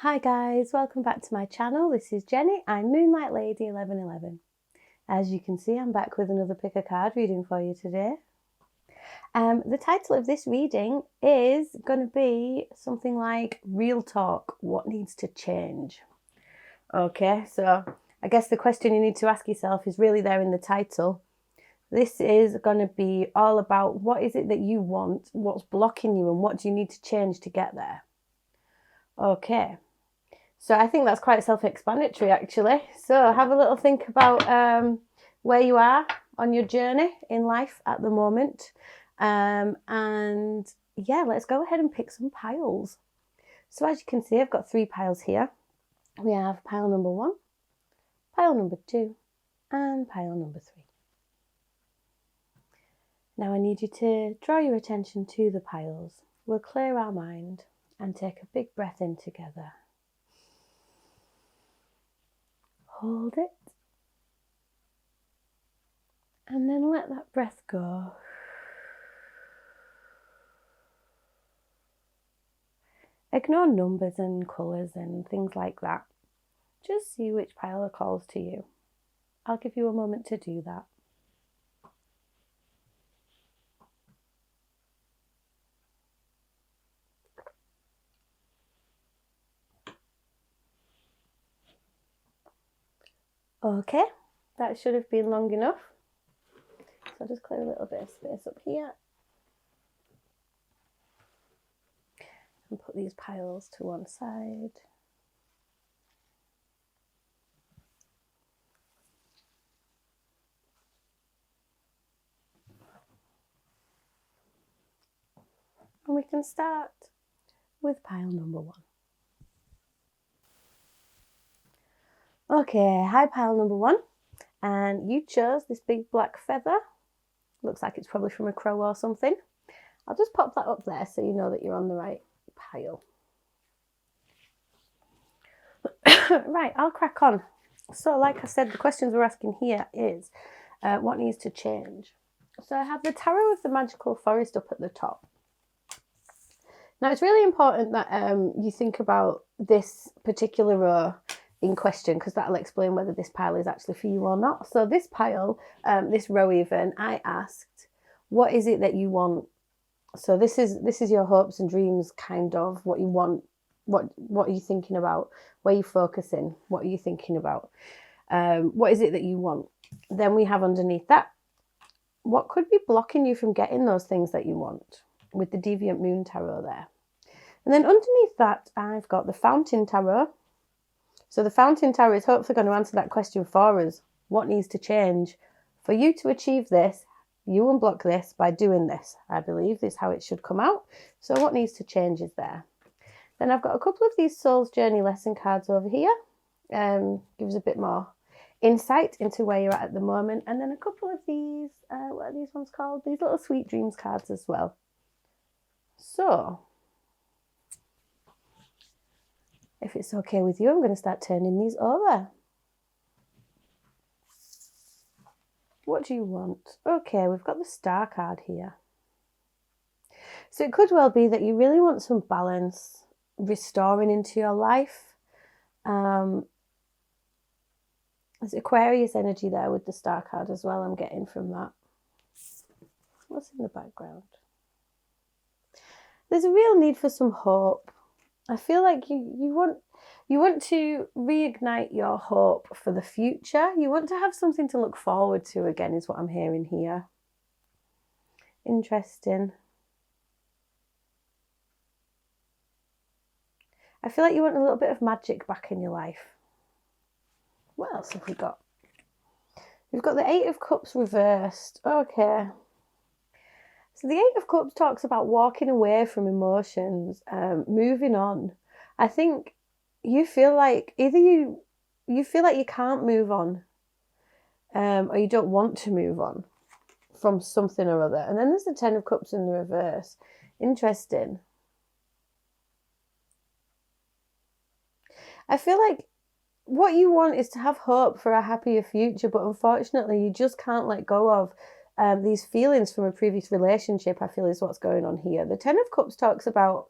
Hi guys, welcome back to my channel. This is Jenny. I'm Moonlight Lady 1111. As you can see, I'm back with another pick a card reading for you today. The title of this reading is going to be something like Real Talk, What Needs to Change? Okay, so I guess the question you need to ask yourself is really there in the title. This is going to be all about what is it that you want, what's blocking you, and what do you need to change to get there? Okay. So I think that's quite self-explanatory, actually. So have a little think about where you are on your journey in life at the moment. And yeah, let's go ahead and pick some piles. So as you can see, I've got 3 piles here. We have pile number 1, pile number 2, and pile number 3. Now I need you to draw your attention to the piles. We'll clear our mind and take a big breath in together. Hold it. And then let that breath go. Ignore numbers and colours and things like that. Just see which pile calls to you. I'll give you a moment to do that. Okay, that should have been long enough. So I'll just clear a little bit of space up here. And put these piles to one side. And we can start with pile number 1. Okay, hi pile number 1. And you chose this big black feather. Looks like it's probably from a crow or something. I'll just pop that up there so you know that you're on the right pile. Right, I'll crack on. So like I said, the questions we're asking here is what needs to change? So I have the Tarot of the Magical Forest up at the top. Now it's really important that you think about this particular row in question, because that'll explain whether this pile is actually for you or not. So this pile, this row even, I asked, what is it that you want? So this is your hopes and dreams, kind of what you want. What are you thinking about? Where are you focusing? What are you thinking about? What is it that you want? Then we have underneath that, what could be blocking you from getting those things that you want, with the Deviant Moon Tarot there. And then underneath that, I've got the Fountain Tarot. So the Fountain Tarot is hopefully going to answer that question for us. What needs to change for you to achieve this? You unblock this by doing this, I believe. This is how it should come out. So what needs to change is there. Then I've got a couple of these Soul's Journey lesson cards over here. Gives a bit more insight into where you're at the moment. And then a couple of these, what are these ones called? These little Sweet Dreams cards as well. So if it's okay with you, I'm going to start turning these over. What do you want? Okay, we've got the Star card here. So it could well be that you really want some balance restoring into your life. There's Aquarius energy there with the Star card as well, I'm getting from that. What's in the background? There's a real need for some hope. I feel like you want to reignite your hope for the future. You want to have something to look forward to again, is what I'm hearing here. Interesting. I feel like you want a little bit of magic back in your life. What else have we got? We've got the 8 of Cups reversed. Okay. So the 8 of Cups talks about walking away from emotions, moving on. I think you feel like either you feel like you can't move on, or you don't want to move on from something or other. And then there's the 10 of Cups in the reverse. Interesting. I feel like what you want is to have hope for a happier future, but unfortunately you just can't let go of these feelings from a previous relationship, I feel, is what's going on here. The 10 of Cups talks about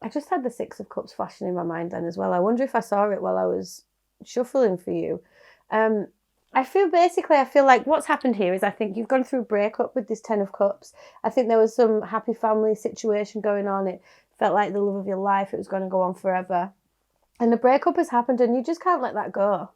I just had the Six of Cups flashing in my mind then as well. I wonder if I saw it while I was shuffling for you. I feel like what's happened here is I think you've gone through a breakup with this Ten of Cups. I think there was some happy family situation going on. It felt like the love of your life. It was going to go on forever. And the breakup has happened and you just can't let that go.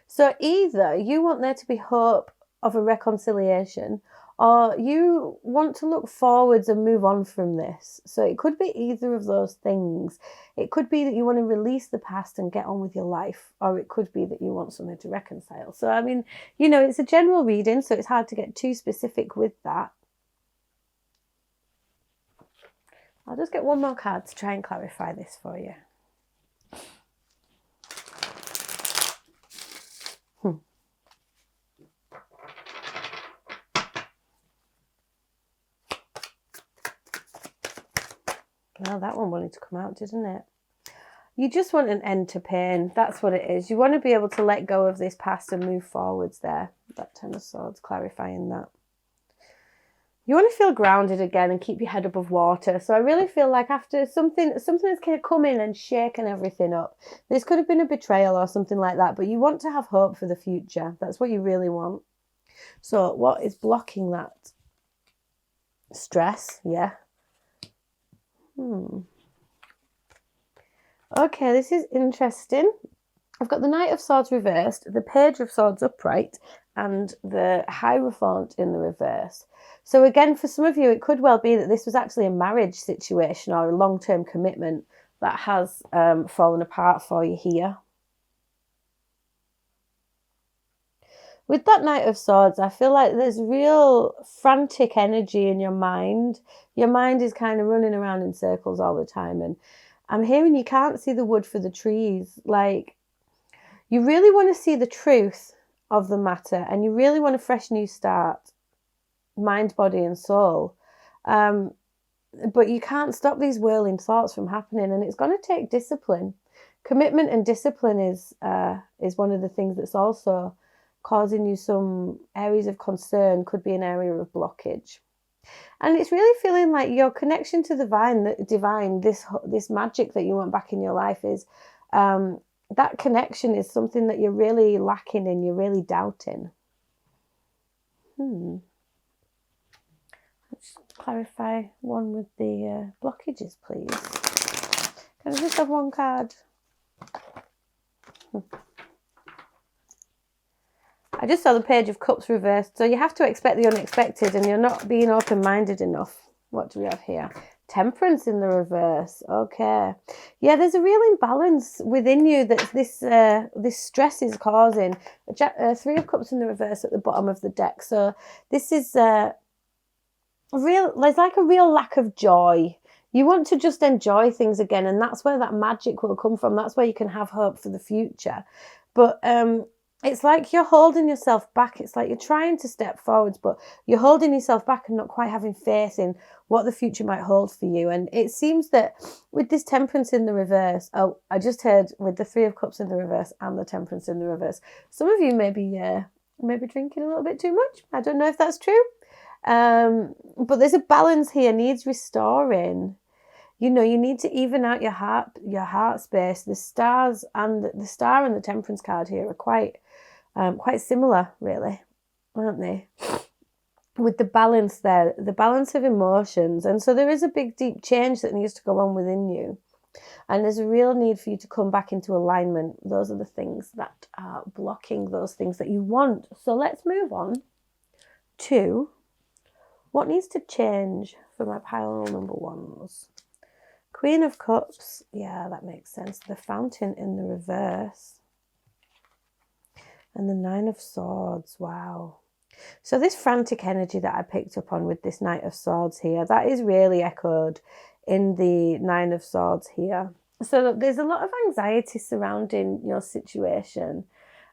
So either you want there to be hope of a reconciliation, or you want to look forwards and move on from this. So it could be either of those things. It could be that you want to release the past and get on with your life, or it could be that you want something to reconcile. So, I mean, you know, it's a general reading, so it's hard to get too specific with that. I'll just get one more card to try and clarify this for you. Well, that one wanted to come out, didn't it? You just want an end to pain. That's what it is. You want to be able to let go of this past and move forwards there. That Ten of Swords, clarifying that. You want to feel grounded again and keep your head above water. So I really feel like after something has come in and shaken everything up. This could have been a betrayal or something like that, but you want to have hope for the future. That's what you really want. So what is blocking that? Stress, yeah. Okay, this is interesting. I've got the Knight of Swords reversed, the Page of Swords upright, and the Hierophant in the reverse. So again, for some of you, it could well be that this was actually a marriage situation or a long-term commitment that has fallen apart for you here. With that Knight of Swords, I feel like there's real frantic energy in your mind. Your mind is kind of running around in circles all the time. And I'm hearing you can't see the wood for the trees. Like, you really want to see the truth of the matter. And you really want a fresh new start. Mind, body and soul. But you can't stop these whirling thoughts from happening. And it's going to take discipline. Commitment and discipline is one of the things that's also causing you some areas of concern, could be an area of blockage. And it's really feeling like your connection to the divine, this magic that you want back in your life is, that connection is something that you're really lacking and you're really doubting. Let's clarify one with the blockages, please. Can I just have one card? I just saw the Page of Cups reversed. So you have to expect the unexpected and you're not being open-minded enough. What do we have here? Temperance in the reverse. Okay. Yeah, there's a real imbalance within you that this stress is causing. Three of Cups in the reverse at the bottom of the deck. So this is there's like a real lack of joy. You want to just enjoy things again, and that's where that magic will come from. That's where you can have hope for the future. But it's like you're holding yourself back. It's like you're trying to step forwards, but you're holding yourself back and not quite having faith in what the future might hold for you. And it seems that with this Temperance in the reverse, I just heard with the Three of Cups in the reverse and the Temperance in the reverse, some of you may be drinking a little bit too much. I don't know if that's true. But there's a balance here, needs restoring. You know, you need to even out your heart space. The star and the Temperance card here are quite similar, really, aren't they? With the balance there, the balance of emotions. And so there is a big, deep change that needs to go on within you. And there's a real need for you to come back into alignment. Those are the things that are blocking those things that you want. So let's move on to what needs to change for my pile number ones. Queen of Cups, yeah, that makes sense. The Fountain in the reverse. And the Nine of Swords, wow. So this frantic energy that I picked up on with this Knight of Swords here, that is really echoed in the Nine of Swords here. So there's a lot of anxiety surrounding your situation.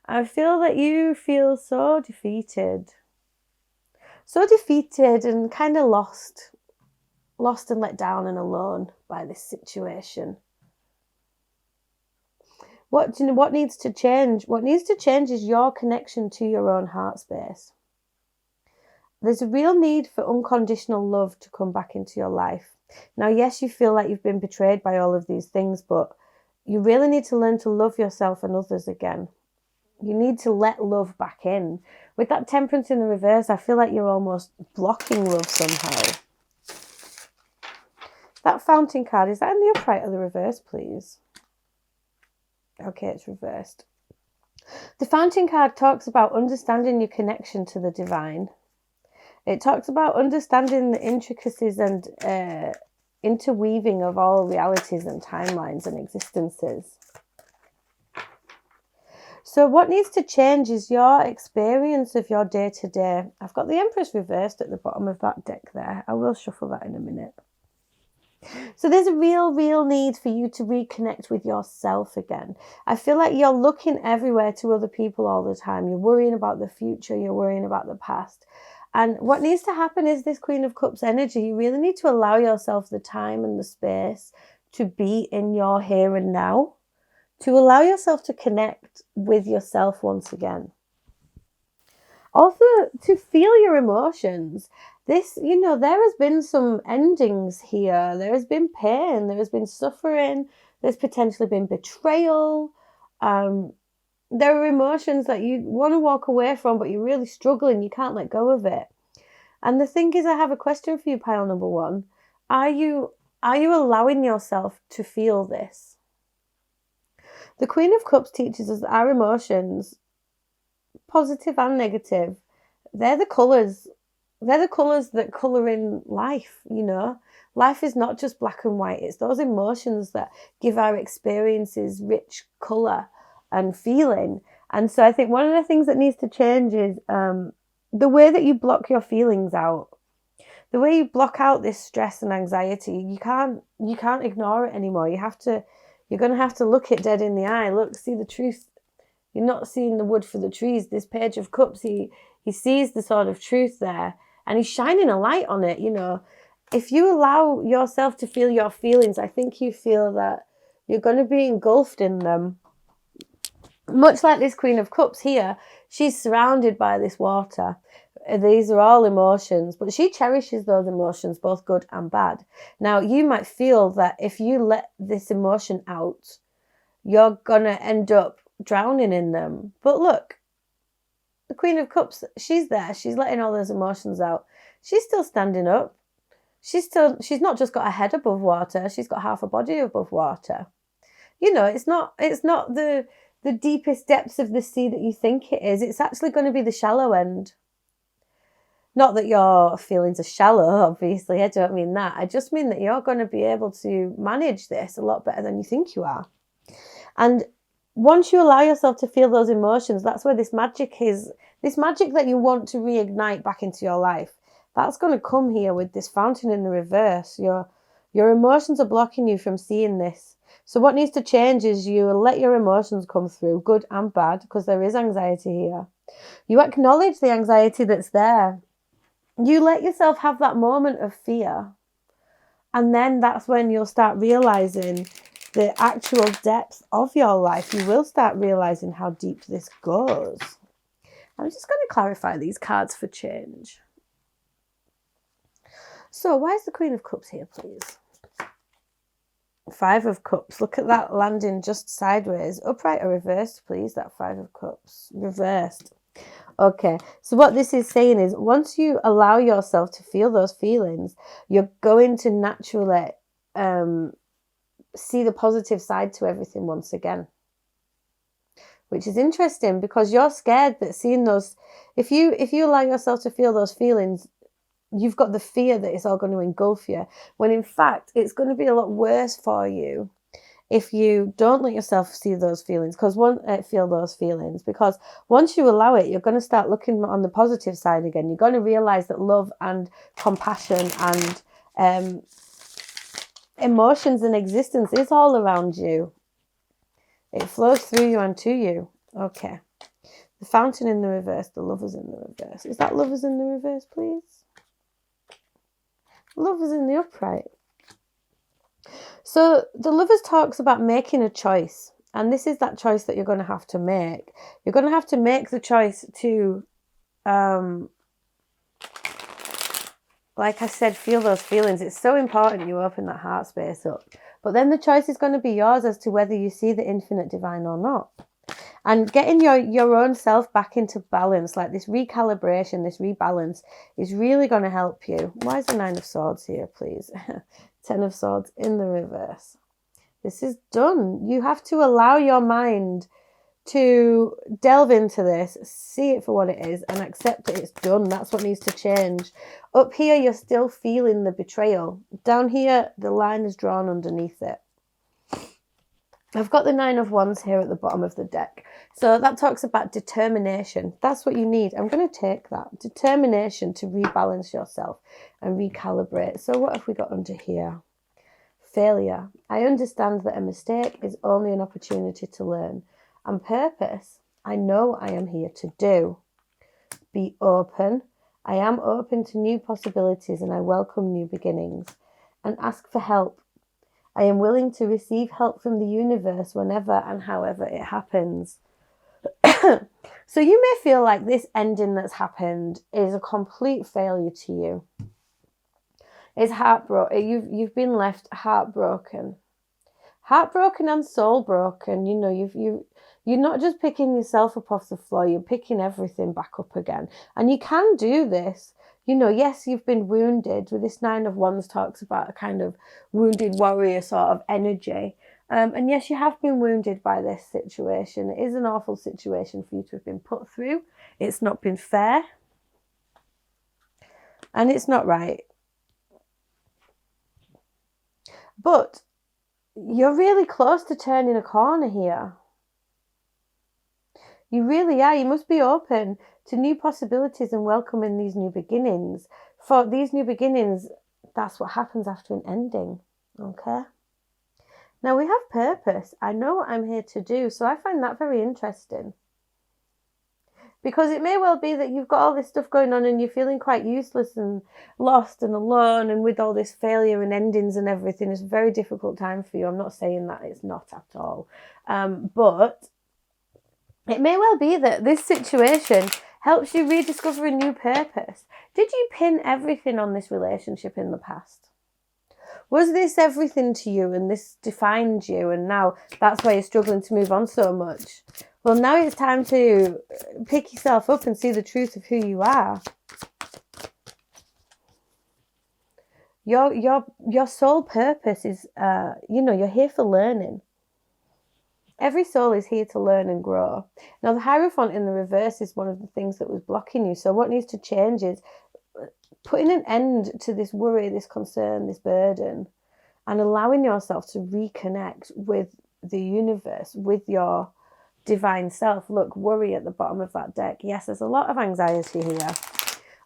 I feel that you feel so defeated. So defeated and kind of lost and let down and alone by this situation. What needs to change? What needs to change is your connection to your own heart space. There's a real need for unconditional love to come back into your life. Now, yes, you feel like you've been betrayed by all of these things, but you really need to learn to love yourself and others again. You need to let love back in. With that Temperance in the reverse, I feel like you're almost blocking love somehow. That Fountain card, is that in the upright or the reverse, please? Okay, it's reversed. The Fountain card talks about understanding your connection to the divine. It talks about understanding the intricacies and interweaving of all realities and timelines and existences. So what needs to change is your experience of your day-to-day. I've got the Empress reversed at the bottom of that deck there. I will shuffle that in a minute. So there's a real need for you to reconnect with yourself again. I feel like you're looking everywhere to other people all the time. You're worrying about the future. You're worrying about the past. And what needs to happen is this Queen of Cups energy. You really need to allow yourself the time and the space to be in your here and now, to allow yourself to connect with yourself once again. Also, to feel your emotions. This, there has been some endings here. There has been pain. There has been suffering. There's potentially been betrayal. There are emotions that you want to walk away from, but you're really struggling. You can't let go of it. And the thing is, I have a question for you, pile number one. Are you allowing yourself to feel this? The Queen of Cups teaches us that our emotions, positive and negative, they're the colours. They're the colours that colour in life, Life is not just black and white. It's those emotions that give our experiences rich colour and feeling. And so I think one of the things that needs to change is the way that you block your feelings out. The way you block out this stress and anxiety. You can't ignore it anymore. You're going to have to look it dead in the eye. Look, see the truth. You're not seeing the wood for the trees. This Page of Cups, he sees the sort of truth there, and he's shining a light on it, If you allow yourself to feel your feelings, I think you feel that you're going to be engulfed in them. Much like this Queen of Cups here, she's surrounded by this water. These are all emotions, but she cherishes those emotions, both good and bad. Now, you might feel that if you let this emotion out, you're going to end up drowning in them. But look, the Queen of Cups, she's there. She's letting all those emotions out. She's still standing up. She's not just got a head above water. She's got half a body above water. It's not the deepest depths of the sea that you think it is. It's actually going to be the shallow end. Not that your feelings are shallow, obviously. I don't mean that. I just mean that you're going to be able to manage this a lot better than you think you are. And once you allow yourself to feel those emotions, that's where this magic is. This magic that you want to reignite back into your life, that's going to come here with this Fountain in the reverse. Your emotions are blocking you from seeing this. So what needs to change is you let your emotions come through, good and bad, because there is anxiety here. You acknowledge the anxiety that's there. You let yourself have that moment of fear. And then that's when you'll start realizing the actual depth of your life. You will start realizing how deep this goes. I'm just going to clarify these cards for change. So why is the Queen of Cups here, please? Five of Cups. Look at that landing just sideways. Upright or reversed, please? That Five of Cups. Reversed. Okay, so what this is saying is once you allow yourself to feel those feelings, you're going to naturally see the positive side to everything once again. Which is interesting because you're scared that seeing those, if you allow yourself to feel those feelings, you've got the fear that it's all going to engulf you, when in fact it's going to be a lot worse for you if you don't let yourself see those feelings, feel those feelings, because once you allow it, you're going to start looking on the positive side again. You're going to realize that love and compassion and emotions and existence is all around you. It flows through you and to you. Okay. The Fountain in the reverse, the Lovers in the reverse. Is that Lovers in the reverse, please? Lovers in the upright. So the Lovers talks about making a choice. And this is that choice that you're going to have to make. You're going to have to make the choice to like I said, feel those feelings. It's so important you open that heart space up. But then the choice is going to be yours as to whether you see the infinite divine or not. And getting your own self back into balance, like this recalibration, this rebalance, is really going to help you. Why is the 9 of Swords here, please? 10 of Swords in the reverse. This is done. You have to allow your mind to delve into this, see it for what it is, and accept that it's done. That's what needs to change. Up here, you're still feeling the betrayal. Down here, the line is drawn underneath it. I've got the 9 of Wands here at the bottom of the deck. So that talks about determination. That's what you need. I'm going to take that. Determination to rebalance yourself and recalibrate. So what have we got under here? Failure. I understand that a mistake is only an opportunity to learn. And purpose, I know I am here to do. Be open. I am open to new possibilities and I welcome new beginnings. And ask for help. I am willing to receive help from the universe whenever and however it happens. So you may feel like this ending that's happened is a complete failure to you. It's heartbroken. You've been left heartbroken. Heartbroken and soul broken. You know, you're not just picking yourself up off the floor, you're picking everything back up again. And you can do this. You know, yes, you've been wounded. With this 9 of Wands talks about a kind of wounded warrior sort of energy. And yes, you have been wounded by this situation. It is an awful situation for you to have been put through. It's not been fair. And it's not right. But you're really close to turning a corner here. You really are. You must be open to new possibilities and welcoming these new beginnings. For these new beginnings, that's what happens after an ending. Okay? Now we have purpose. I know what I'm here to do. So I find that very interesting. Because it may well be that you've got all this stuff going on and you're feeling quite useless and lost and alone, and with all this failure and endings and everything, it's a very difficult time for you. I'm not saying that it's not at all. But it may well be that this situation helps you rediscover a new purpose. Did you pin everything on this relationship in the past? Was this everything to you and this defined you, and now that's why you're struggling to move on so much? Well, now it's time to pick yourself up and see the truth of who you are. Your sole purpose is, you're here for learning. Every soul is here to learn and grow. Now, the Hierophant in the reverse is one of the things that was blocking you. So what needs to change is putting an end to this worry, this concern, this burden, and allowing yourself to reconnect with the universe, with your divine self. Look, worry at the bottom of that deck. Yes, there's a lot of anxiety here,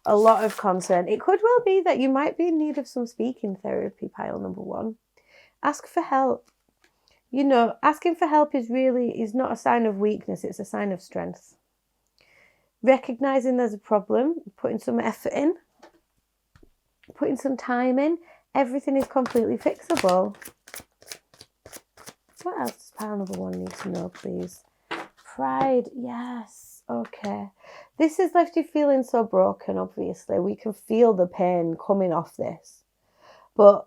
a lot of concern. It could well be that you might be in need of some speaking therapy, pile number 1. Ask for help. You know, asking for help is not a sign of weakness, it's a sign of strength. Recognizing there's a problem, putting some effort in, putting some time in, everything is completely fixable. What else does pile number 1 need to know, please? Pride, yes, okay. This has left you feeling so broken, obviously. We can feel the pain coming off this. But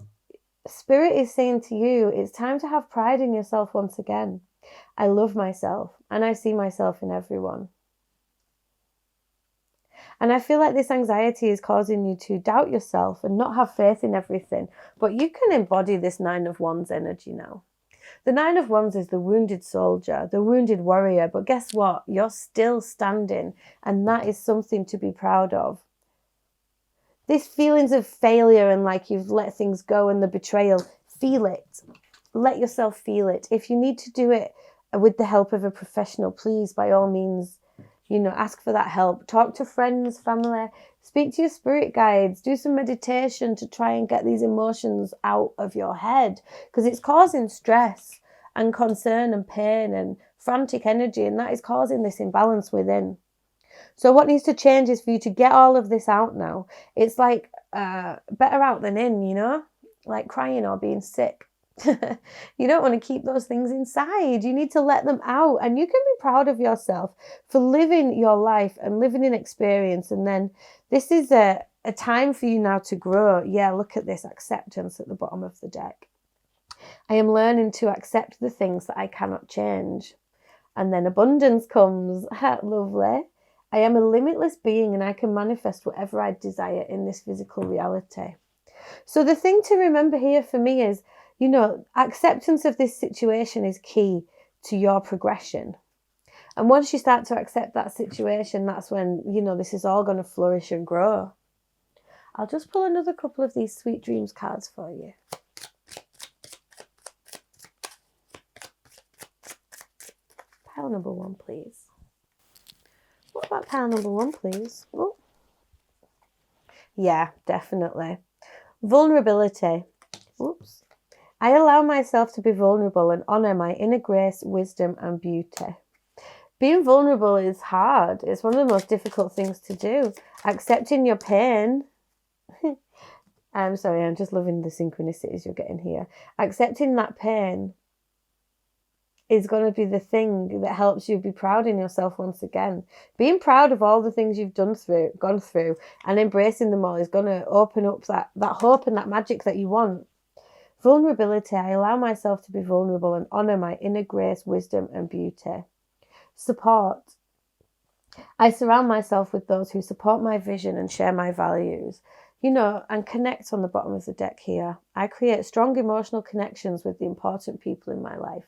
Spirit is saying to you, it's time to have pride in yourself once again. I love myself and I see myself in everyone. And I feel like this anxiety is causing you to doubt yourself and not have faith in everything. But you can embody this 9 of Wands energy now. The 9 of Wands is the wounded soldier, the wounded warrior. But guess what? You're still standing, and that is something to be proud of. These feelings of failure and like you've let things go and the betrayal, feel it. Let yourself feel it. If you need to do it with the help of a professional, please, by all means, ask for that help. Talk to friends, family, speak to your spirit guides, do some meditation to try and get these emotions out of your head, because it's causing stress and concern and pain and frantic energy, and that is causing this imbalance within. So what needs to change is for you to get all of this out now. It's like better out than in, like crying or being sick. You don't want to keep those things inside. You need to let them out, and you can be proud of yourself for living your life and living an experience. And then this is a time for you now to grow. Yeah, look at this acceptance at the bottom of the deck. I am learning to accept the things that I cannot change. And then abundance comes. Lovely. I am a limitless being and I can manifest whatever I desire in this physical reality. So the thing to remember here for me is, you know, acceptance of this situation is key to your progression. And once you start to accept that situation, that's when, you know, this is all going to flourish and grow. I'll just pull another couple of these Sweet Dreams cards for you. Pile number 1, please. What about pile number 1, please? Oh. Yeah, definitely. Vulnerability. Oops. I allow myself to be vulnerable and honour my inner grace, wisdom and beauty. Being vulnerable is hard. It's one of the most difficult things to do. Accepting your pain. I'm sorry, I'm just loving the synchronicities you're getting here. Accepting that pain is going to be the thing that helps you be proud in yourself once again. Being proud of all the things you've gone through and embracing them all is going to open up that hope and that magic that you want. Vulnerability. I allow myself to be vulnerable and honour my inner grace, wisdom and beauty. Support. I surround myself with those who support my vision and share my values. You know, and connect on the bottom of the deck here. I create strong emotional connections with the important people in my life.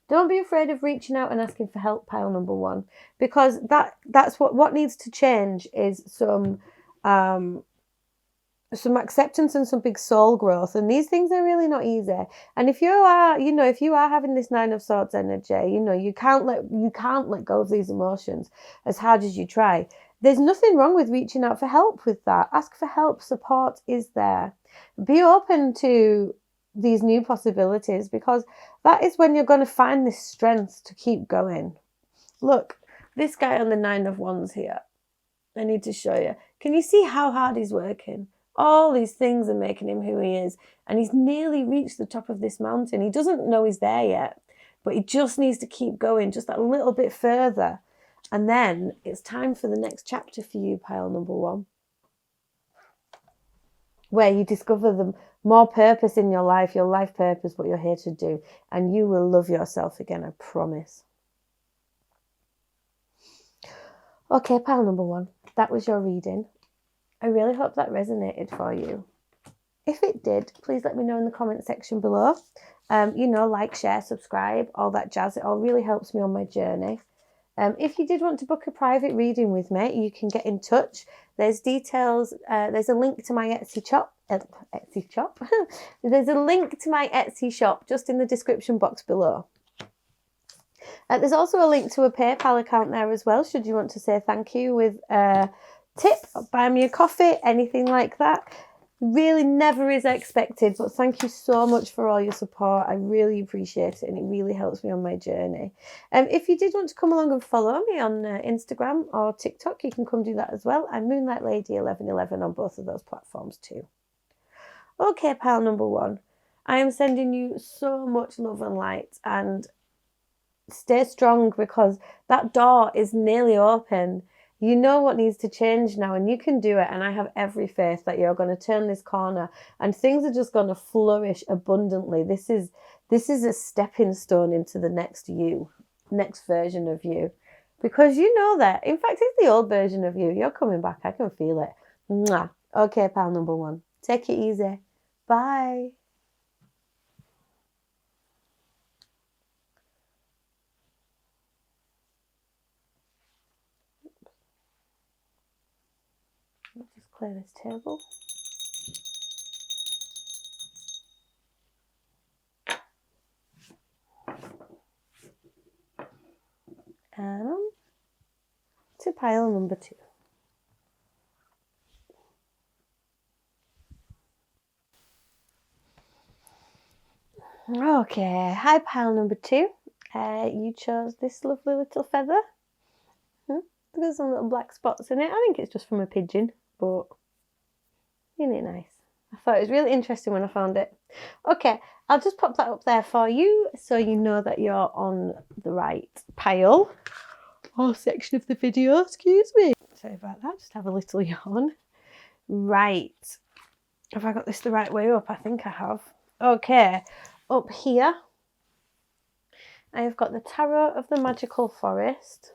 Don't be afraid of reaching out and asking for help, pile number 1, because that's what needs to change is some acceptance and some big soul growth. And these things are really not easy. And if you are having this 9 of Swords energy, you know, you can't let go of these emotions as hard as you try. There's nothing wrong with reaching out for help with that. Ask for help. Support is there. Be open to these new possibilities, because that is when you're going to find this strength to keep going. Look, this guy on the 9 of Wands here, I need to show you. Can you see how hard he's working? All these things are making him who he is, and he's nearly reached the top of this mountain. He doesn't know he's there yet, but he just needs to keep going just a little bit further, and then it's time for the next chapter for you, pile number 1, where you discover the more purpose in your life purpose, what you're here to do, and you will love yourself again, I promise. Okay, pile number 1, that was your reading. I really hope that resonated for you. If it did, please let me know in the comment section below. You know, like, share, subscribe, all that jazz. It all really helps me on my journey. If you did want to book a private reading with me, you can get in touch. There's details. There's a link to my Etsy shop. There's a link to my Etsy shop just in the description box below. There's also a link to a PayPal account there as well, should you want to say thank you with a tip, buy me a coffee, anything like that. Really never is expected, but thank you so much for all your support. I really appreciate it, and it really helps me on my journey. If you did want to come along and follow me on Instagram or TikTok, you can come do that as well. I'm Moonlight Lady 1111 on both of those platforms too. Okay, pile number 1, I am sending you so much love and light, and stay strong, because that door is nearly open. You know what needs to change now, and you can do it. And I have every faith that you're going to turn this corner and things are just going to flourish abundantly. This is a stepping stone into the next you, next version of you, because you know that. In fact, it's the old version of you. You're coming back. I can feel it. Mwah. Okay, pal number 1. Take it easy. Bye. Let's just clear this table. And to pile number 2. Okay, hi pile number 2. You chose this lovely little feather. There's some little black spots in it. I think it's just from a pigeon, but isn't it nice? I thought it was really interesting when I found it. Okay, I'll just pop that up there for you so you know that you're on the right pile or section of the video. Excuse me. Sorry about that, just have a little yawn. Right. Have I got this the right way up? I think I have. Okay. Up here, I have got the Tarot of the Magical Forest.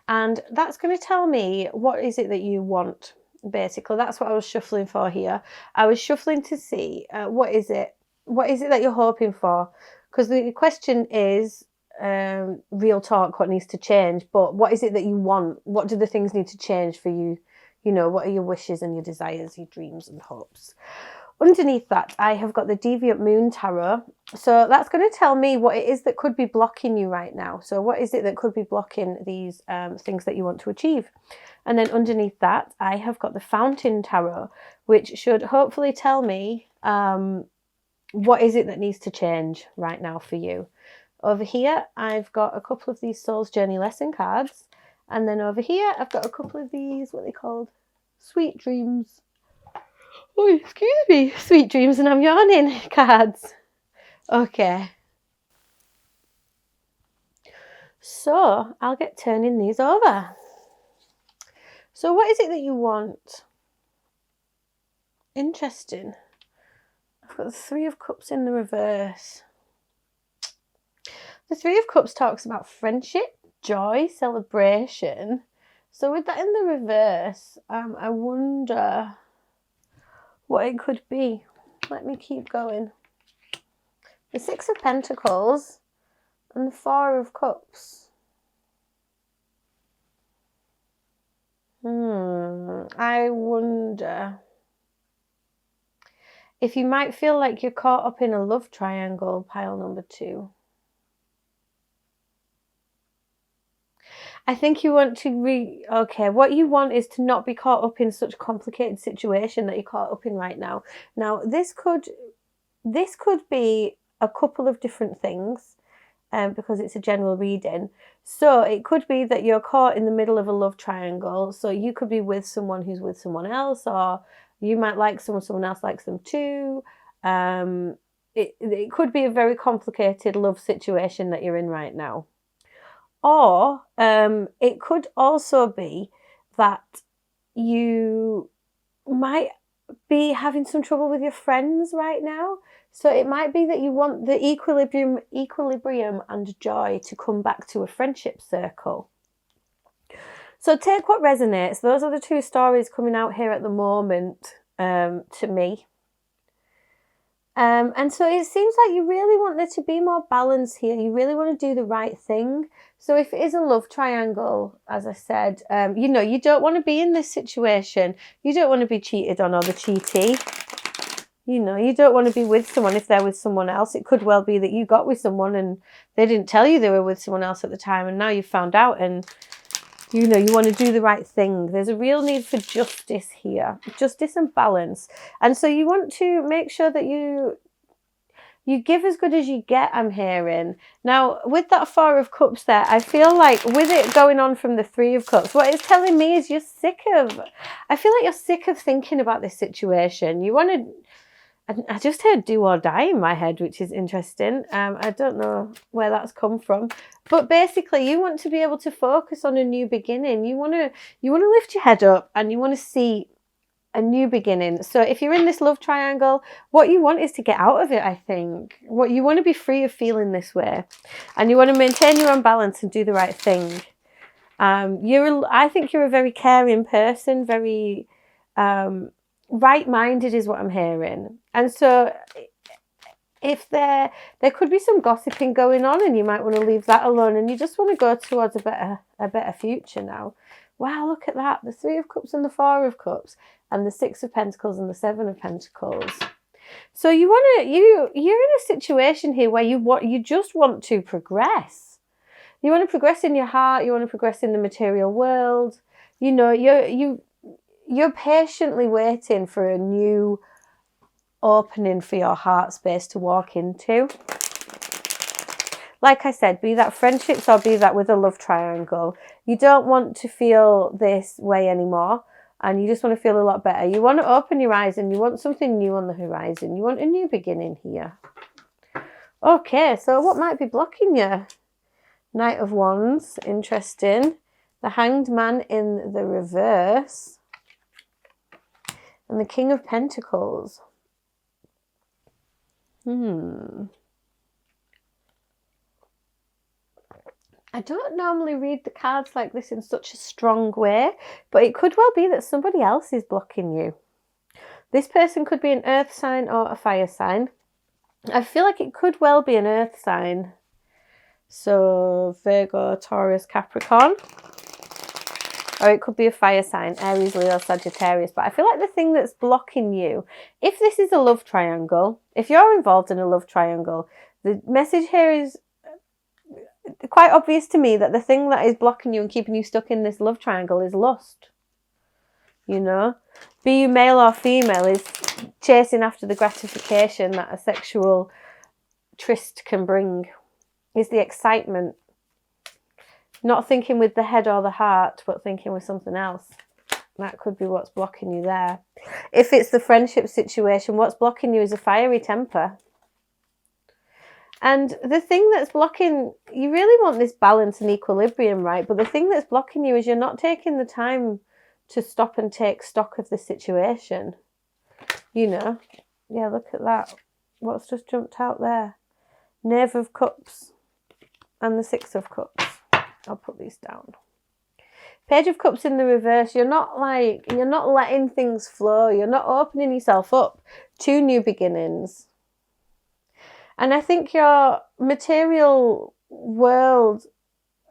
And that's going to tell me what is it that you want, basically. That's what I was shuffling for here. I was shuffling to see what is it that you're hoping for? Because the question is real talk, what needs to change, but what is it that you want? What do the things need to change for you? You know, what are your wishes and your desires, your dreams and hopes? Underneath that, I have got the Deviant Moon Tarot. So that's going to tell me what it is that could be blocking you right now. So what is it that could be blocking these things that you want to achieve? And then underneath that, I have got the Fountain Tarot, which should hopefully tell me what is it that needs to change right now for you. Over here, I've got a couple of these Soul's Journey lesson cards. And then over here, I've got a couple of these, what are they called? Sweet Dreams. Oh, excuse me. Sweet Dreams and I'm yawning cards. Okay. So, I'll get turning these over. So, what is it that you want? Interesting. I've got the Three of Cups in the reverse. The Three of Cups talks about friendship, joy, celebration. So, with that in the reverse, I wonder what it could be. Let me keep going. The Six of Pentacles and the Four of Cups. I wonder if you might feel like you're caught up in a love triangle, pile number 2. I think you want to what you want is to not be caught up in such a complicated situation that you're caught up in right now. Now, this could be a couple of different things because it's a general reading. So it could be that you're caught in the middle of a love triangle. So you could be with someone who's with someone else, or you might like someone else likes them too. It could be a very complicated love situation that you're in right now. Or it could also be that you might be having some trouble with your friends right now. So it might be that you want the equilibrium and joy to come back to a friendship circle. So take what resonates. Those are the two stories coming out here at the moment to me. And so it seems like you really want there to be more balance here. You really want to do the right thing. So if it is a love triangle, as I said, you don't want to be in this situation. You don't want to be cheated on or the cheatee. You don't want to be with someone if they're with someone else. It could well be that you got with someone and they didn't tell you they were with someone else at the time, and now you've found out, and you want to do the right thing. There's a real need for justice here, justice and balance. And so you want to make sure that you give as good as you get, I'm hearing. Now, with that Four of Cups there, I feel like with it going on from the Three of Cups, what it's telling me is I feel like you're sick of thinking about this situation. You want to, I just heard do or die in my head, which is interesting. I don't know where that's come from. But basically, you want to be able to focus on a new beginning. You want to lift your head up and you want to see a new beginning. So if you're in this love triangle, what you want is to get out of it, I think. What you want to be free of feeling this way. And you want to maintain your own balance and do the right thing. I think you're a very caring person, very right-minded is what I'm hearing. And so if there could be some gossiping going on and you might want to leave that alone and you just want to go towards a better future now. Wow, look at that. The Three of Cups and the Four of Cups and the Six of Pentacles and the Seven of Pentacles. So you're in a situation here where you just want to progress. You want to progress in your heart, you want to progress in the material world. You're patiently waiting for a new opening for your heart space to walk into. Like I said, be that friendships or be that with a love triangle. You don't want to feel this way anymore, and you just want to feel a lot better. You want to open your eyes and you want something new on the horizon. You want a new beginning here. Okay, so what might be blocking you? Knight of Wands, interesting. The Hanged Man in the reverse. And the King of Pentacles. I don't normally read the cards like this in such a strong way, but it could well be that somebody else is blocking you. This person could be an earth sign or a fire sign. I feel like it could well be an earth sign. So Virgo, Taurus, Capricorn. Or it could be a fire sign, Aries, Leo, Sagittarius. But I feel like the thing that's blocking you, if this is a love triangle, if you're involved in a love triangle, the message here is quite obvious to me that the thing that is blocking you and keeping you stuck in this love triangle is lust. You know, be you male or female, is chasing after the gratification that a sexual tryst can bring. Is the excitement. Not thinking with the head or the heart, but thinking with something else. That could be what's blocking you there. If it's the friendship situation, what's blocking you is a fiery temper. And the thing that's blocking, you really want this balance and equilibrium, right? But the thing that's blocking you is you're not taking the time to stop and take stock of the situation. You know? Yeah, look at that. What's just jumped out there? Knave of Cups and the Six of Cups. I'll put these down. Page of Cups in the reverse. You're not letting things flow. You're not opening yourself up to new beginnings. And I think your material world,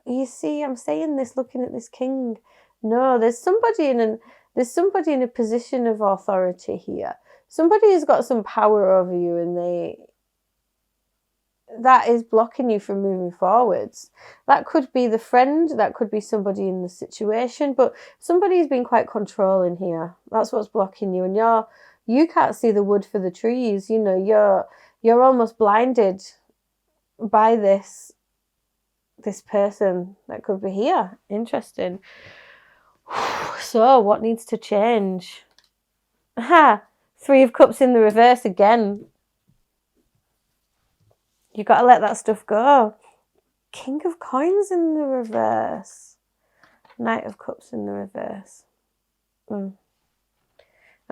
you see, I'm saying this looking at this king. No, there's somebody in a position of authority here. Somebody who's got some power over you, and that is blocking you from moving forwards. That could be the friend, that could be somebody in the situation, but somebody's been quite controlling here. That's what's blocking you, and you can't see the wood for the trees. You know, you're almost blinded by this person that could be here. Interesting. So, what needs to change? Three of Cups in the reverse again. You got to let that stuff go. King of Coins in the reverse. Knight of Cups in the reverse. I'm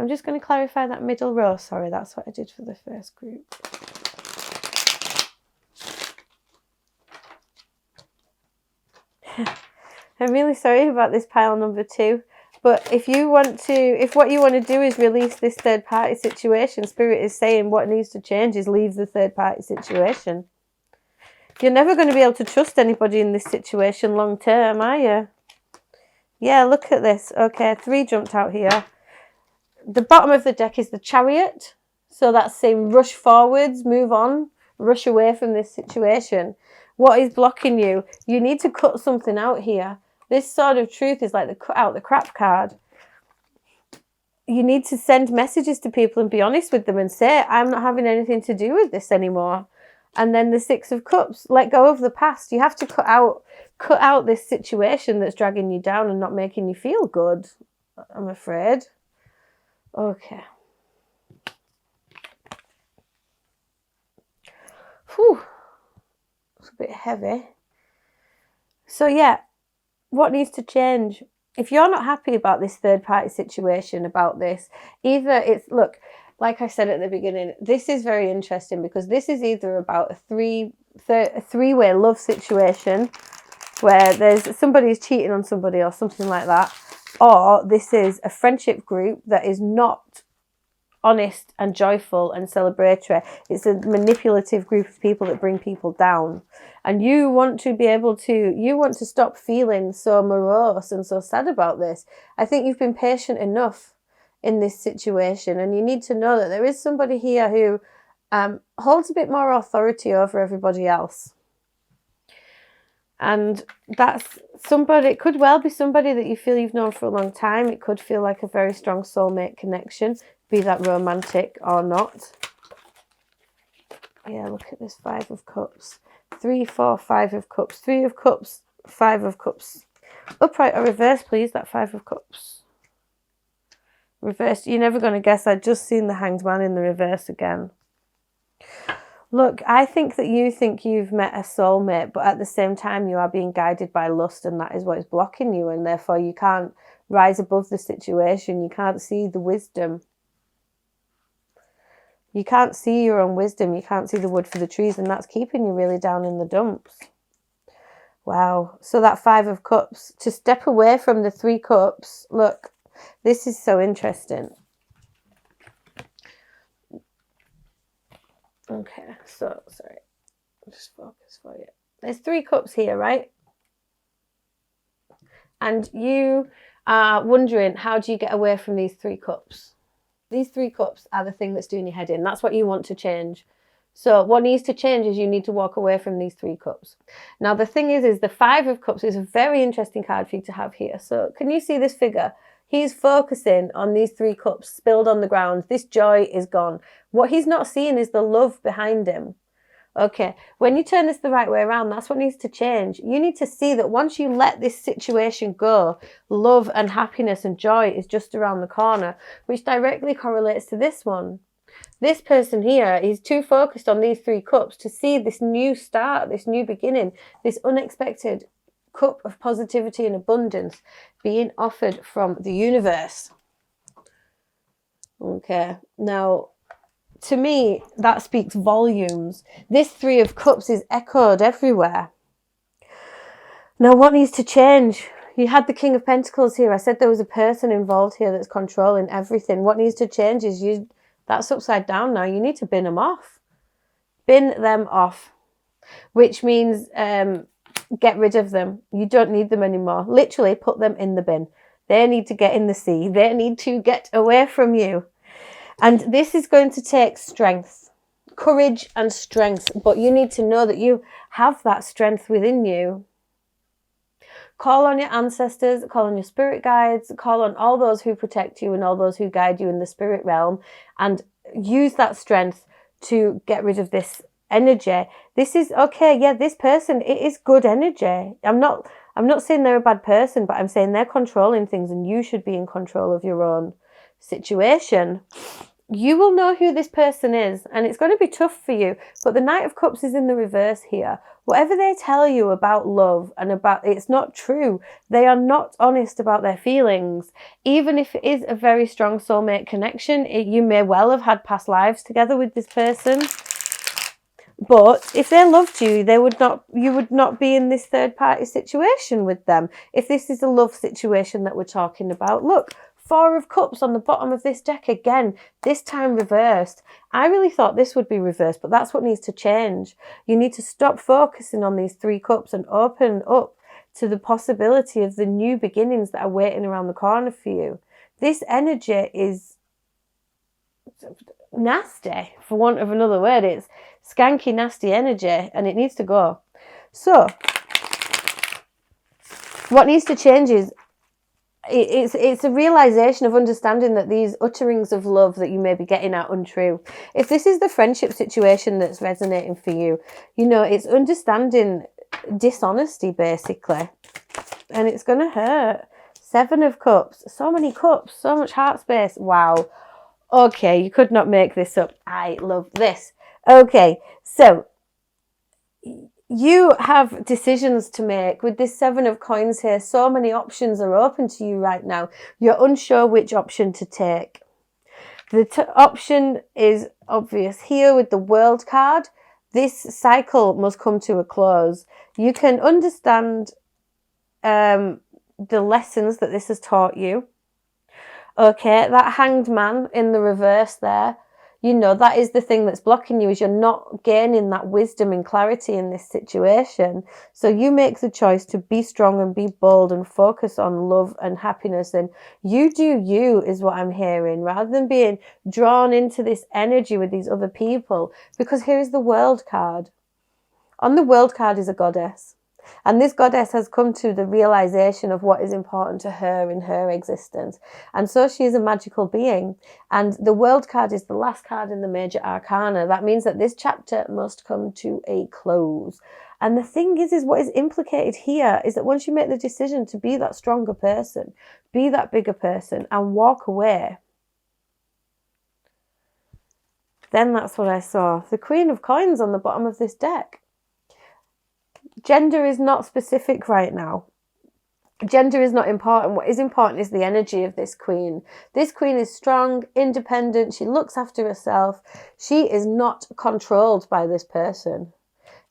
just going to clarify that middle row. Sorry, that's what I did for the first group. I'm really sorry about this pile number 2. But if what you want to do is release this third party situation, Spirit is saying what needs to change is leave the third party situation. You're never going to be able to trust anybody in this situation long term, are you? Yeah, look at this. Okay, 3 jumped out here. The bottom of the deck is the Chariot. So that's saying rush forwards, move on, rush away from this situation. What is blocking you? You need to cut something out here. This sort of truth is like the cut out the crap card. You need to send messages to people and be honest with them and say, I'm not having anything to do with this anymore. And then the Six of Cups, let go of the past. You have to cut out this situation that's dragging you down and not making you feel good, I'm afraid. Okay. Whew. It's a bit heavy. So yeah, what needs to change? If you're not happy about this third party situation, about this, look, like I said at the beginning, this is very interesting because this is either about a three-way love situation where there's somebody's cheating on somebody or something like that, or this is a friendship group that is not honest and joyful and celebratory. It's a manipulative group of people that bring people down. And you want to stop feeling so morose and so sad about this. I think you've been patient enough in this situation, and you need to know that there is somebody here who holds a bit more authority over everybody else. And that's somebody, it could well be somebody that you feel you've known for a long time. It could feel like a very strong soulmate connection, be that romantic or not. Yeah, look at this 5 of Cups. 3, 4, 5 of Cups. 3 of Cups, 5 of Cups. Upright or reverse, please, that 5 of Cups. Reverse, you're never going to guess. I'd just seen the Hanged Man in the reverse again. Look, I think that you think you've met a soulmate, but at the same time you are being guided by lust, and that is what is blocking you, and therefore you can't rise above the situation. You can't see the wisdom. You can't see your own wisdom. You can't see the wood for the trees, and that's keeping you really down in the dumps. Wow. So that 5 of Cups, to step away from the 3 Cups, look, this is so interesting. Okay, so, sorry. Just focus for you. There's 3 Cups here, right? And you are wondering, how do you get away from these 3 Cups? These 3 Cups are the thing that's doing your head in. That's what you want to change. So what needs to change is you need to walk away from these 3 Cups. Now, the thing is the 5 of Cups is a very interesting card for you to have here. So can you see this figure? He's focusing on these 3 Cups spilled on the ground. This joy is gone. What he's not seeing is the love behind him. Okay, when you turn this the right way around, that's what needs to change. You need to see that once you let this situation go, love and happiness and joy is just around the corner, which directly correlates to this one. This person here is too focused on these 3 Cups to see this new start, this new beginning, this unexpected cup of positivity and abundance being offered from the universe. Okay, now, to me, that speaks volumes. This 3 of Cups is echoed everywhere. Now, what needs to change? You had the King of Pentacles here. I said there was a person involved here that's controlling everything. What needs to change is that's upside down now. You need to bin them off. Bin them off, which means get rid of them. You don't need them anymore. Literally put them in the bin. They need to get in the sea. They need to get away from you. And this is going to take strength, courage and strength. But you need to know that you have that strength within you. Call on your ancestors, call on your spirit guides, call on all those who protect you and all those who guide you in the spirit realm, and use that strength to get rid of this energy. This is, okay, yeah, this person, it is good energy. I'm not saying they're a bad person, but I'm saying they're controlling things and you should be in control of your own situation. You will know who this person is, and it's going to be tough for you, but the Knight of Cups is in the reverse here. Whatever they tell you about love and about, it's not true. They are not honest about their feelings. Even if it is a very strong soulmate connection, you may well have had past lives together with this person. But if they loved you, you would not be in this third party situation with them. If this is a love situation that we're talking about, look, 4 of Cups on the bottom of this deck again, this time reversed. I really thought this would be reversed, but that's what needs to change. You need to stop focusing on these 3 Cups and open up to the possibility of the new beginnings that are waiting around the corner for you. This energy is nasty, for want of another word. It's skanky, nasty energy, and it needs to go. So, what needs to change is it's a realization of understanding that these utterings of love that you may be getting are untrue. If this is the friendship situation that's resonating for you, it's understanding dishonesty, basically. And it's going to hurt. 7 of Cups. So many cups. So much heart space. Wow. Okay, you could not make this up. I love this. Okay, so you have decisions to make. With this 7 of Coins here, so many options are open to you right now. You're unsure which option to take. The option is obvious here with the World card. This cycle must come to a close. You can understand the lessons that this has taught you. Okay, that Hanged Man in the reverse there, that is the thing that's blocking you, is you're not gaining that wisdom and clarity in this situation. So you make the choice to be strong and be bold and focus on love and happiness, and you do you is what I'm hearing, rather than being drawn into this energy with these other people. Because here's the World card. On the World card is a goddess. And this goddess has come to the realization of what is important to her in her existence. And so she is a magical being. And the World card is the last card in the major arcana. That means that this chapter must come to a close. And the thing is what is implicated here is that once you make the decision to be that stronger person, be that bigger person, and walk away, then that's what I saw. The Queen of Coins on the bottom of this deck. Gender is not specific right now. Gender is not important. What is important is the energy of this queen. This queen is strong, independent. She looks after herself. She is not controlled by this person.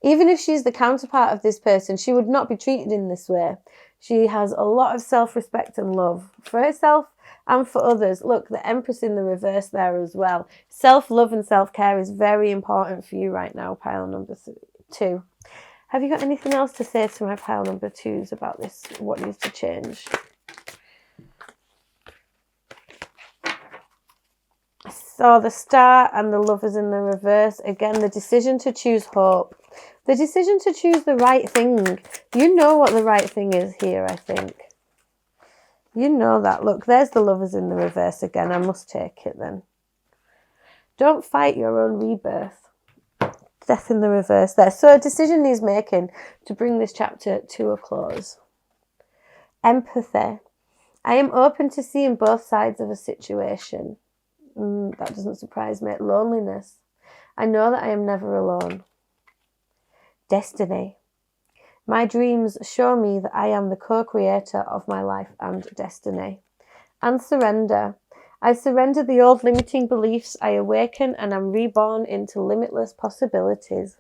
Even if she's the counterpart of this person, she would not be treated in this way. She has a lot of self-respect and love for herself and for others. Look, the Empress in the reverse there as well. Self-love and self-care is very important for you right now, pile number 2. Have you got anything else to say to my pile number 2s about this? What needs to change? So the Star and the Lovers in the reverse. Again, the decision to choose hope. The decision to choose the right thing. You know what the right thing is here, I think. You know that. Look, there's the Lovers in the reverse again. I must take it then. Don't fight your own rebirth. Death in the reverse there. So a decision he's making to bring this chapter to a close. Empathy. I am open to seeing both sides of a situation. That doesn't surprise me. Loneliness. I know that I am never alone. Destiny. My dreams show me that I am the co-creator of my life and destiny. And surrender. I surrender the old limiting beliefs. I awaken and am reborn into limitless possibilities.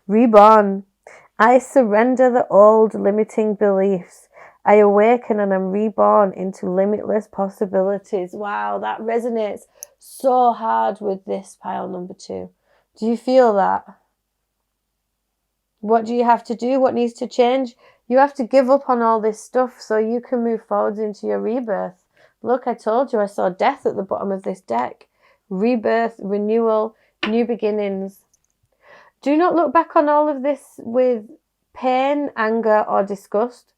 Reborn. I surrender the old limiting beliefs. I awaken and am reborn into limitless possibilities. Wow, that resonates so hard with this pile number 2. Do you feel that? What do you have to do? What needs to change? You have to give up on all this stuff so you can move forwards into your rebirth. Look, I told you I saw death at the bottom of this deck. Rebirth, renewal, new beginnings. Do not look back on all of this with pain, anger, or disgust.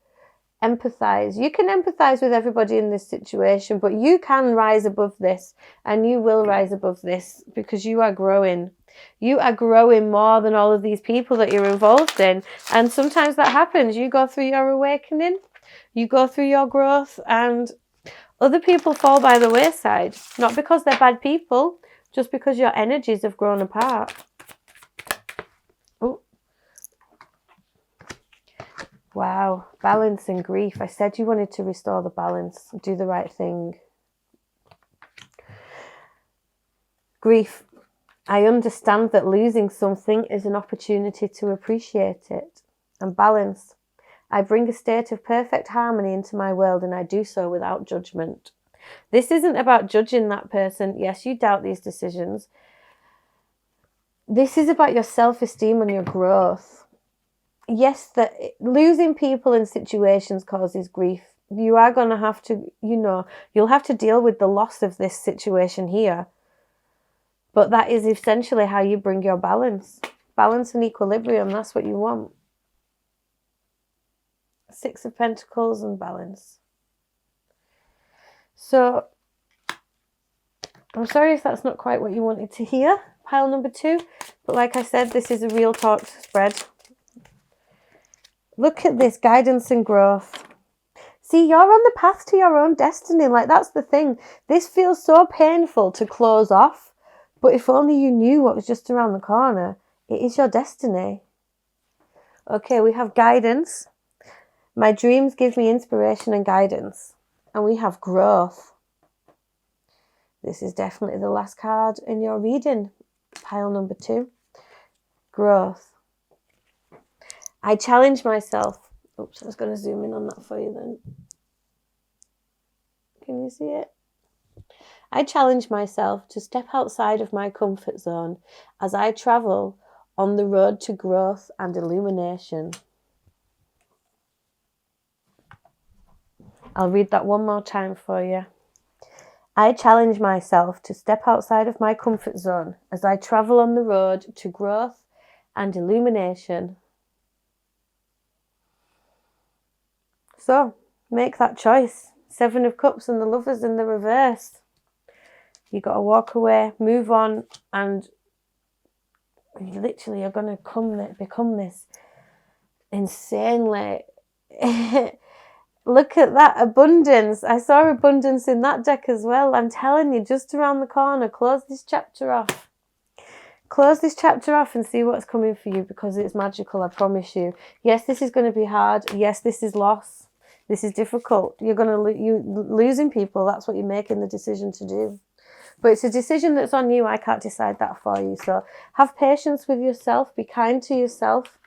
Empathize. You can empathize with everybody in this situation, but you can rise above this, and you will rise above this because you are growing. You are growing more than all of these people that you're involved in, and sometimes that happens. You go through your awakening, you go through your growth, and other people fall by the wayside, not because they're bad people, just because your energies have grown apart. Oh. Wow, balance and grief. I said you wanted to restore the balance, do the right thing. Grief. I understand that losing something is an opportunity to appreciate it. And balance. I bring a state of perfect harmony into my world, and I do so without judgment. This isn't about judging that person. Yes, you doubt these decisions. This is about your self-esteem and your growth. Yes, that losing people in situations causes grief. You are going to have to, you'll have to deal with the loss of this situation here. But that is essentially how you bring your balance. Balance and equilibrium, that's what you want. 6 of Pentacles and balance. So, I'm sorry if that's not quite what you wanted to hear, pile number 2. But like I said, this is a real talk spread. Look at this, guidance and growth. See, you're on the path to your own destiny. Like, that's the thing. This feels so painful to close off. But if only you knew what was just around the corner. It is your destiny. Okay, we have guidance. My dreams give me inspiration and guidance. And we have growth. This is definitely the last card in your reading. Pile number 2. Growth. I challenge myself. Oops, I was going to zoom in on that for you then. Can you see it? I challenge myself to step outside of my comfort zone as I travel on the road to growth and illumination. I'll read that one more time for you. I challenge myself to step outside of my comfort zone as I travel on the road to growth and illumination. So, make that choice. 7 of Cups and the Lovers in the reverse. You got to walk away, move on, and you literally are going to become this insanely... Look at that, abundance. I saw abundance in that deck as well. I'm telling you, just around the corner. Close this chapter off. close this chapter off and see what's coming for you, because it's magical, I promise you. Yes, this is going to be hard. Yes, this is loss. This is difficult. You're going to losing people. That's what you're making the decision to do. But it's a decision that's on you. I can't decide that for you. So have patience with yourself. Be kind to yourself.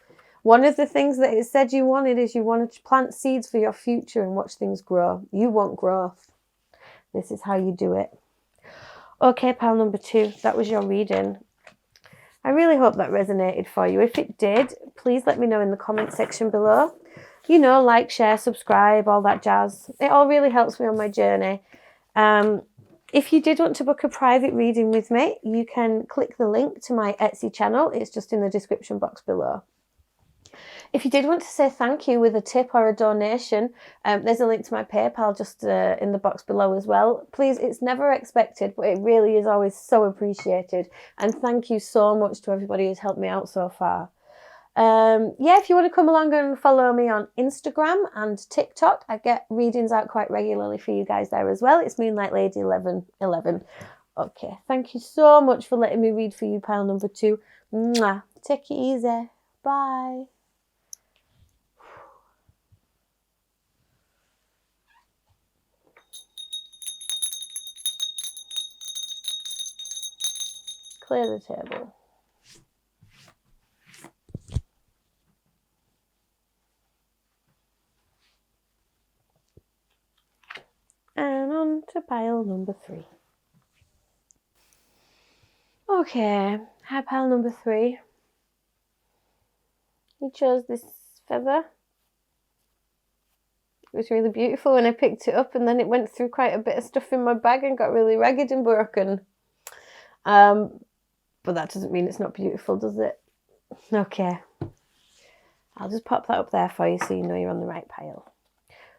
One of the things that it said you wanted is you wanted to plant seeds for your future and watch things grow. You want growth. This is how you do it. Okay, pile number 2. That was your reading. I really hope that resonated for you. If it did, please let me know in the comment section below. You know, like, share, subscribe, all that jazz. It all really helps me on my journey. If you did want to book a private reading with me, you can click the link to my Etsy channel. It's just in the description box below. If you did want to say thank you with a tip or a donation, there's a link to my PayPal just in the box below as well. Please, it's never expected, but it really is always so appreciated. And thank you so much to everybody who's helped me out so far. Yeah, if you want to come along and follow me on Instagram and TikTok, I get readings out quite regularly for you guys there as well. It's Moonlight Lady 1111. Okay, thank you so much for letting me read for you, pile number 2. Mwah. Take it easy. Bye. Clear the table. And on to pile number 3. Okay, hi pile number 3. You chose this feather. It was really beautiful when I picked it up, and then it went through quite a bit of stuff in my bag and got really ragged and broken. But that doesn't mean it's not beautiful, does it? Okay. I'll just pop that up there for you so you know you're on the right pile.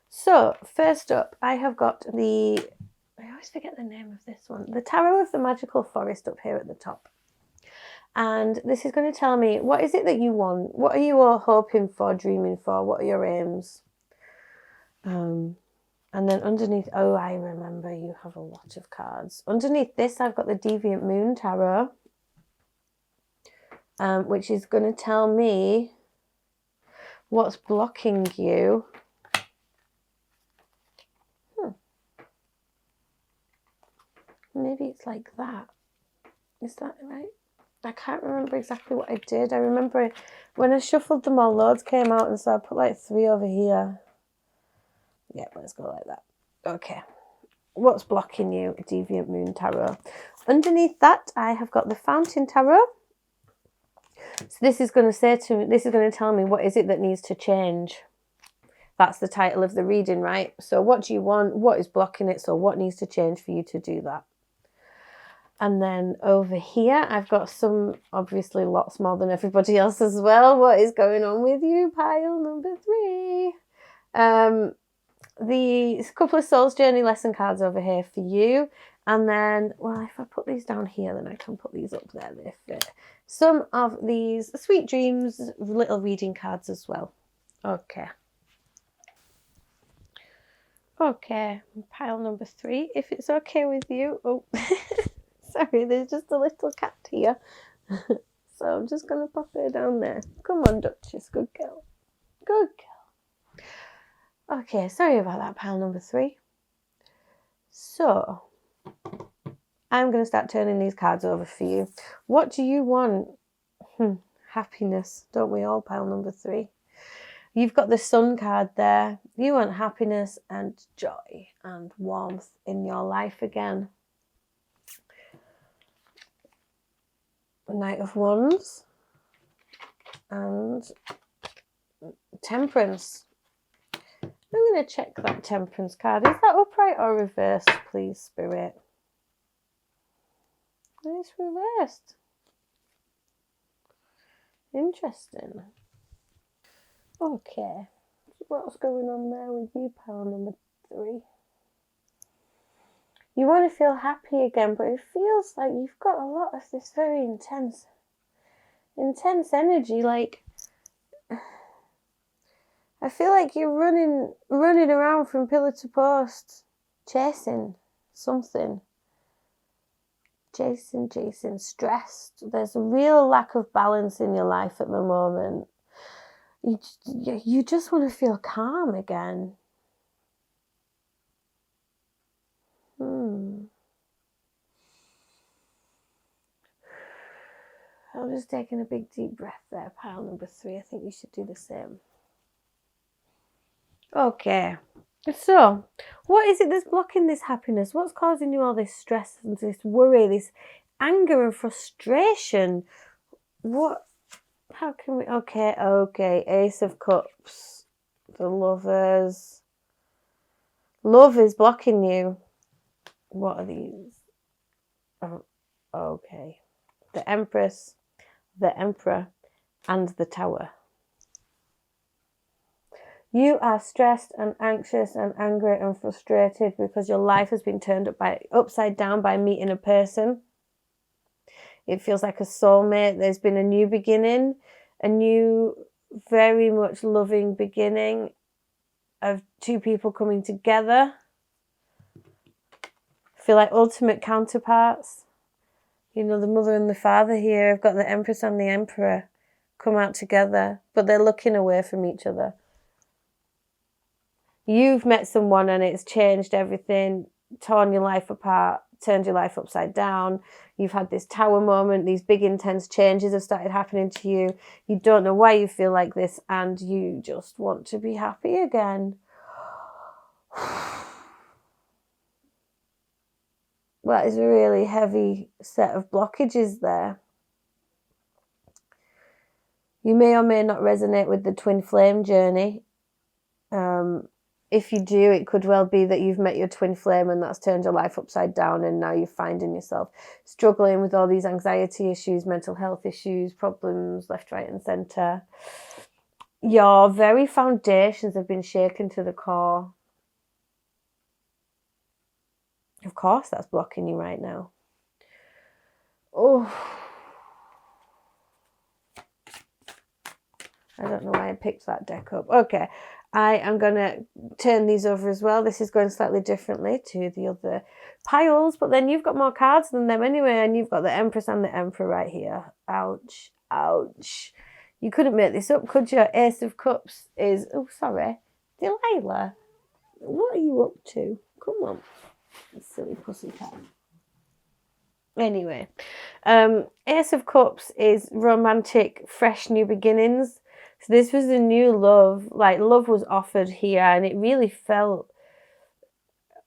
So, first up, I have got I always forget the name of this one. The Tarot of the Magical Forest up here at the top. And this is going to tell me, what is it that you want? What are you all hoping for, dreaming for? What are your aims? And then underneath, oh, I remember you have a lot of cards. Underneath this, I've got the Deviant Moon Tarot, which is going to tell me what's blocking you. Maybe it's like that. Is that right? I can't remember exactly what I did. I remember when I shuffled them all, loads came out, and so I put like 3 over here. Yeah, let's go like that. Okay. What's blocking you? Deviant Moon Tarot. Underneath that, I have got the Fountain Tarot. So this is going to tell me what is it that needs to change. That's the title of the reading, right? So what do you want? What is blocking it? So what needs to change for you to do that? And then over here, I've got some, obviously lots more than everybody else as well. What is going on with you? Pile number 3. The couple of Soul's Journey lesson cards over here for you. And then, well, if I put these down here, then I can put these up there. They fit. Some of these Sweet Dreams little reading cards as well. Okay. Okay, pile number 3, if it's okay with you. Oh, sorry, there's just a little cat here. So I'm just going to pop her down there. Come on, Duchess, good girl. Good girl. Okay, sorry about that, pile number 3. So, I'm going to start turning these cards over for you. What do you want? Happiness, don't we all, pile number 3? You've got the Sun card there. You want happiness and joy and warmth in your life again. Knight of Wands and Temperance. I'm going to check that Temperance card. Is that upright or reversed, please, Spirit? It's reversed. Interesting. Okay, what's going on there with you, pile number 3? You want to feel happy again, but it feels like you've got a lot of this very intense energy. Like, I feel like you're running around from pillar to post, chasing something. Jason, stressed. There's a real lack of balance in your life at the moment. You just want to feel calm again. I'm just taking a big deep breath there, pile number 3. I think you should do the same. Okay, so what is it that's blocking this happiness? What's causing you all this stress and this worry, this anger and frustration? How can we, okay, Ace of Cups, the Lovers. Love is blocking you. What are these? Oh, okay. The Empress, the Emperor, and the Tower. You are stressed and anxious and angry and frustrated because your life has been turned upside down by meeting a person. It feels like a soulmate. There's been a new beginning, a new, very much loving beginning of two people coming together. Feel like ultimate counterparts. You know, the mother and the father here have got the Empress and the Emperor come out together, but they're looking away from each other. You've met someone and it's changed everything, torn your life apart, turned your life upside down. You've had this Tower moment, these big intense changes have started happening to you. You don't know why you feel like this and you just want to be happy again. That is a really heavy set of blockages there. You may or may not resonate with the twin flame journey. If you do, it could well be that you've met your twin flame and that's turned your life upside down and now you're finding yourself struggling with all these anxiety issues, mental health issues, problems left, right and centre. Your very foundations have been shaken to the core. Of course, that's blocking you right now. Oh, I don't know why I picked that deck up. Okay, I am going to turn these over as well. This is going slightly differently to the other piles, but then you've got more cards than them anyway, and you've got the Empress and the Emperor right here. Ouch, ouch. You couldn't make this up, could you? Ace of Cups is... Oh, sorry. Delilah, what are you up to? Come on. Silly pussycat. Anyway, Ace of Cups is romantic, fresh new beginnings. So this was a new love. Like, love was offered here and it really felt,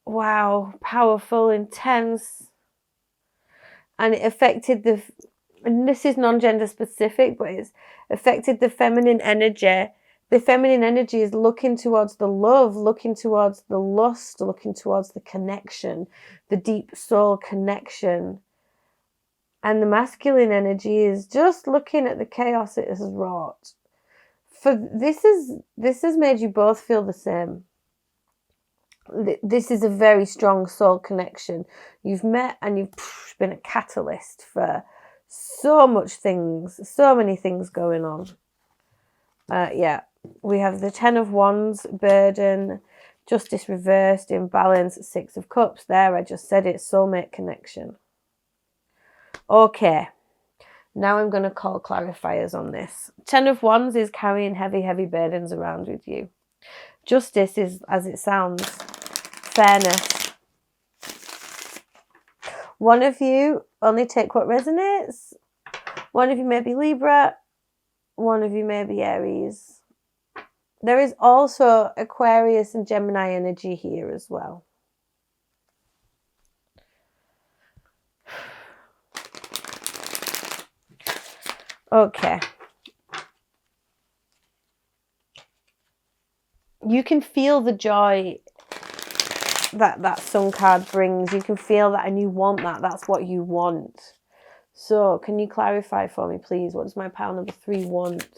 wow, powerful, intense. And it affected and this is non-gender specific, but it's affected the feminine energy. The feminine energy is looking towards the love, looking towards the lust, looking towards the connection, the deep soul connection. And the masculine energy is just looking at the chaos it has wrought. This has made you both feel the same. This is a very strong soul connection. You've met and you've been a catalyst for so much things, so many things going on. Yeah, we have the 10 of Wands, burden, justice reversed, imbalance, 6 of Cups. There, I just said it, soulmate connection. Okay, now I'm going to call clarifiers on this. 10 of Wands is carrying heavy, heavy burdens around with you. Justice is, as it sounds, fairness. One of you, only take what resonates. One of you may be Libra. One of you may be Aries. There is also Aquarius and Gemini energy here as well. Okay. You can feel the joy that Sun card brings. You can feel that and you want that. That's what you want. So, can you clarify for me, please? What does my pile number 3 want?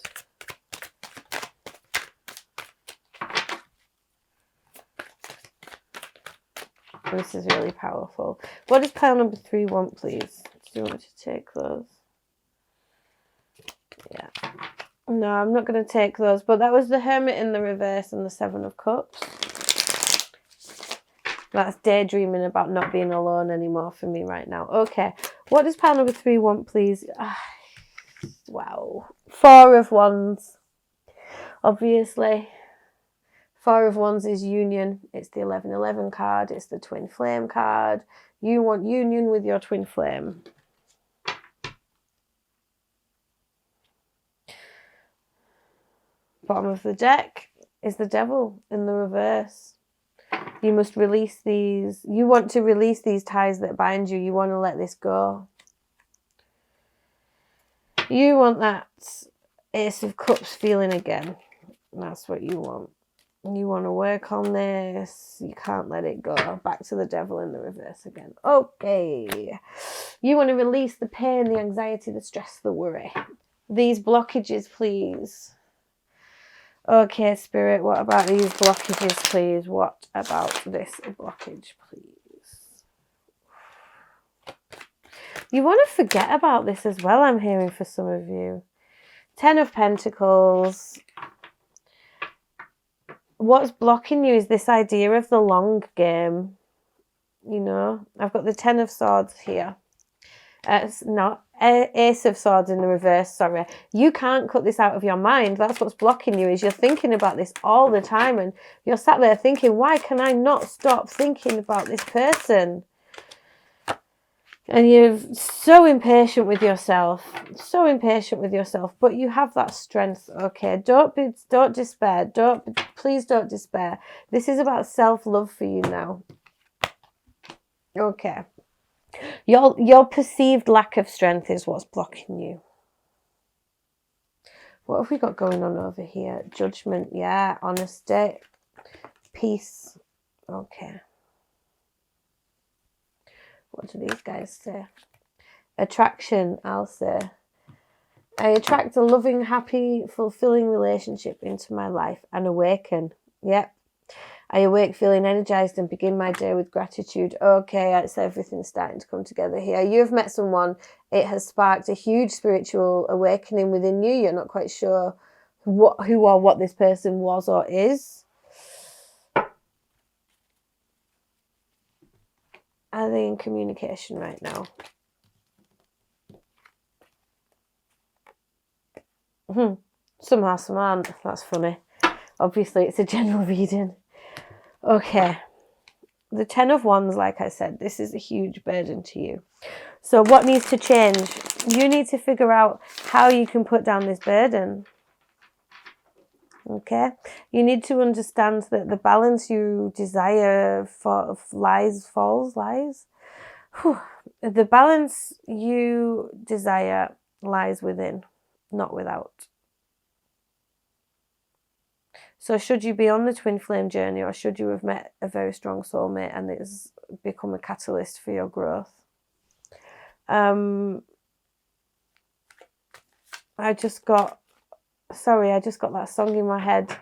This is really powerful. What does pile number 3 want, please? Do you want me to take those? Yeah. No, I'm not going to take those. But that was the Hermit in the reverse and the 7 of Cups. That's daydreaming about not being alone anymore for me right now. Okay. What does pile number 3 want, please? Wow. 4 of Wands. Obviously. 4 of Wands is union. It's the 1111 card. It's the twin flame card. You want union with your twin flame. Bottom of the deck is the devil in the reverse. You must release these. You want to release these ties that bind you. You want to let this go. You want that Ace of Cups feeling again. That's what you want. You want to work on this. You can't let it go. Back to the devil in the reverse again. Okay. You want to release the pain, the anxiety, the stress, the worry. These blockages, please. Okay, Spirit, what about these blockages, please? What about this blockage, please? You want to forget about this as well, I'm hearing for some of you. 10 of Pentacles. What's blocking you is this idea of the long game. You know, I've got the 10 of Swords here. It's not Ace of Swords in the reverse, sorry. You can't cut this out of your mind. That's what's blocking you, is you're thinking about this all the time, and you're sat there thinking, why can I not stop thinking about this person? And you're so impatient with yourself, but you have that strength. Okay, don't despair. Please don't despair. This is about self-love for you now. Okay. Your perceived lack of strength is what's blocking you. What have we got going on over here? Judgment, yeah. Honesty, peace. Okay. What do these guys say? Attraction, I'll say. I attract a loving, happy, fulfilling relationship into my life and awaken. Yep. I awake feeling energized and begin my day with gratitude. Okay, it's everything starting to come together here. You've met someone. It has sparked a huge spiritual awakening within you. You're not quite sure who or what this person was or is. Are they in communication right now? Some are, some aren't. That's funny. Obviously, it's a general reading. Okay. The 10 of Wands, like I said, this is a huge burden to you. So what needs to change? You need to figure out how you can put down this burden. Okay? You need to understand that the balance you desire lies. The balance you desire lies within, not without. So should you be on the twin flame journey, or should you have met a very strong soulmate and it's become a catalyst for your growth? I just got that song in my head.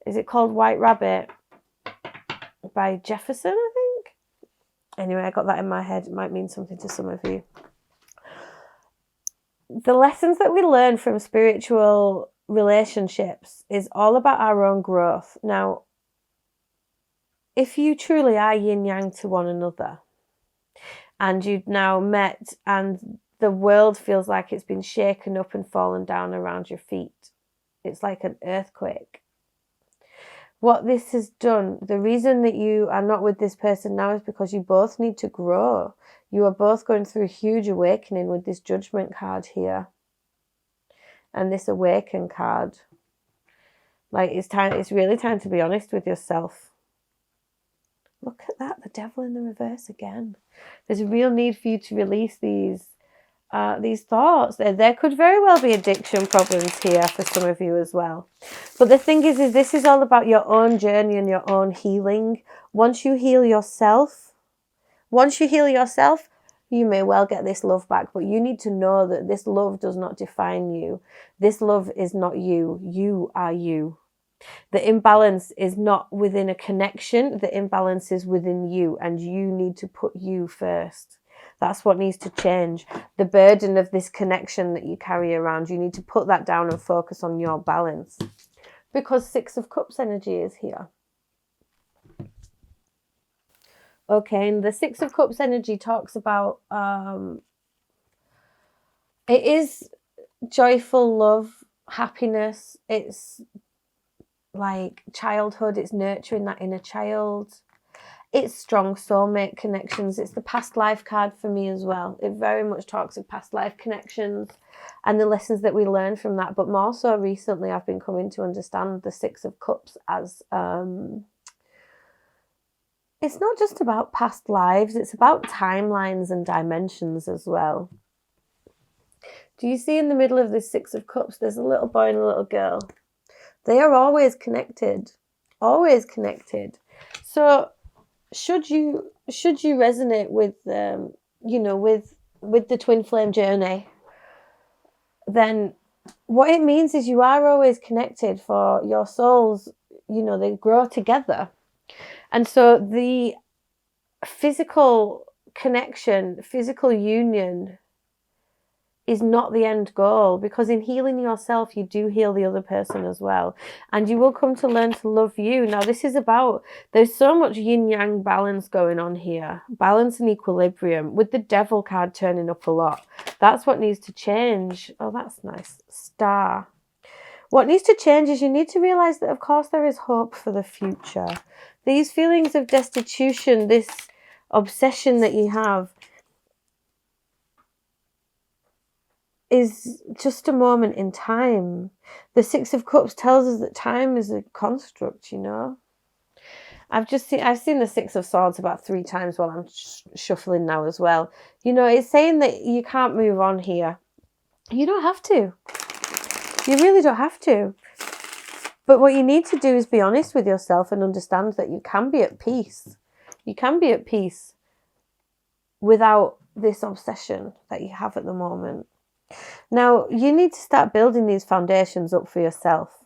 Is it called White Rabbit by Jefferson, I think? Anyway, I got that in my head. It might mean something to some of you. The lessons that we learn from spiritual relationships is all about our own growth. Now, if you truly are yin yang to one another, and you've now met and the world feels like it's been shaken up and fallen down around your feet, it's like an earthquake. What this has done, the reason that you are not with this person now is because you both need to grow. You are both going through a huge awakening with this Judgment card here. And this Awaken card. Like, it's really time to be honest with yourself. Look at that, the devil in the reverse again. There's a real need for you to release these thoughts. There could very well be addiction problems here for some of you as well. But the thing is this is all about your own journey and your own healing. Once you heal yourself, you may well get this love back, but you need to know that this love does not define you. This love is not you. You are you. The imbalance is not within a connection. The imbalance is within you, and you need to put you first. That's what needs to change. The burden of this connection that you carry around, you need to put that down and focus on your balance. Because 6 of Cups energy is here. Okay, and the 6 of Cups energy talks about It is joyful love, happiness. It's like childhood. It's nurturing that inner child. It's strong soulmate connections. It's the past life card for me as well. It very much talks of past life connections and the lessons that we learn from that. But more so recently, I've been coming to understand the Six of Cups as it's not just about past lives. It's about timelines and dimensions as well. Do you see in the middle of this Six of Cups, there's a little boy and a little girl. They are always connected. Always connected. So should you resonate with with the twin flame journey, then what it means is you are always connected, for your souls, they grow together. And so the physical connection, physical union is not the end goal, because in healing yourself, you do heal the other person as well. And you will come to learn to love you. Now, this is about, there's so much yin-yang balance going on here. Balance and equilibrium, with the Devil card turning up a lot. That's what needs to change. Oh, that's nice. Star. What needs to change is you need to realise that, of course, there is hope for the future. These feelings of destitution, this obsession that you have, is just a moment in time. The Six of Cups tells us that time is a construct, I've seen the Six of Swords about 3 times while I'm shuffling now as well. It's saying that you can't move on here. You don't have to. You really don't have to. But what you need to do is be honest with yourself and understand that you can be at peace. You can be at peace without this obsession that you have at the moment. Now, you need to start building these foundations up for yourself.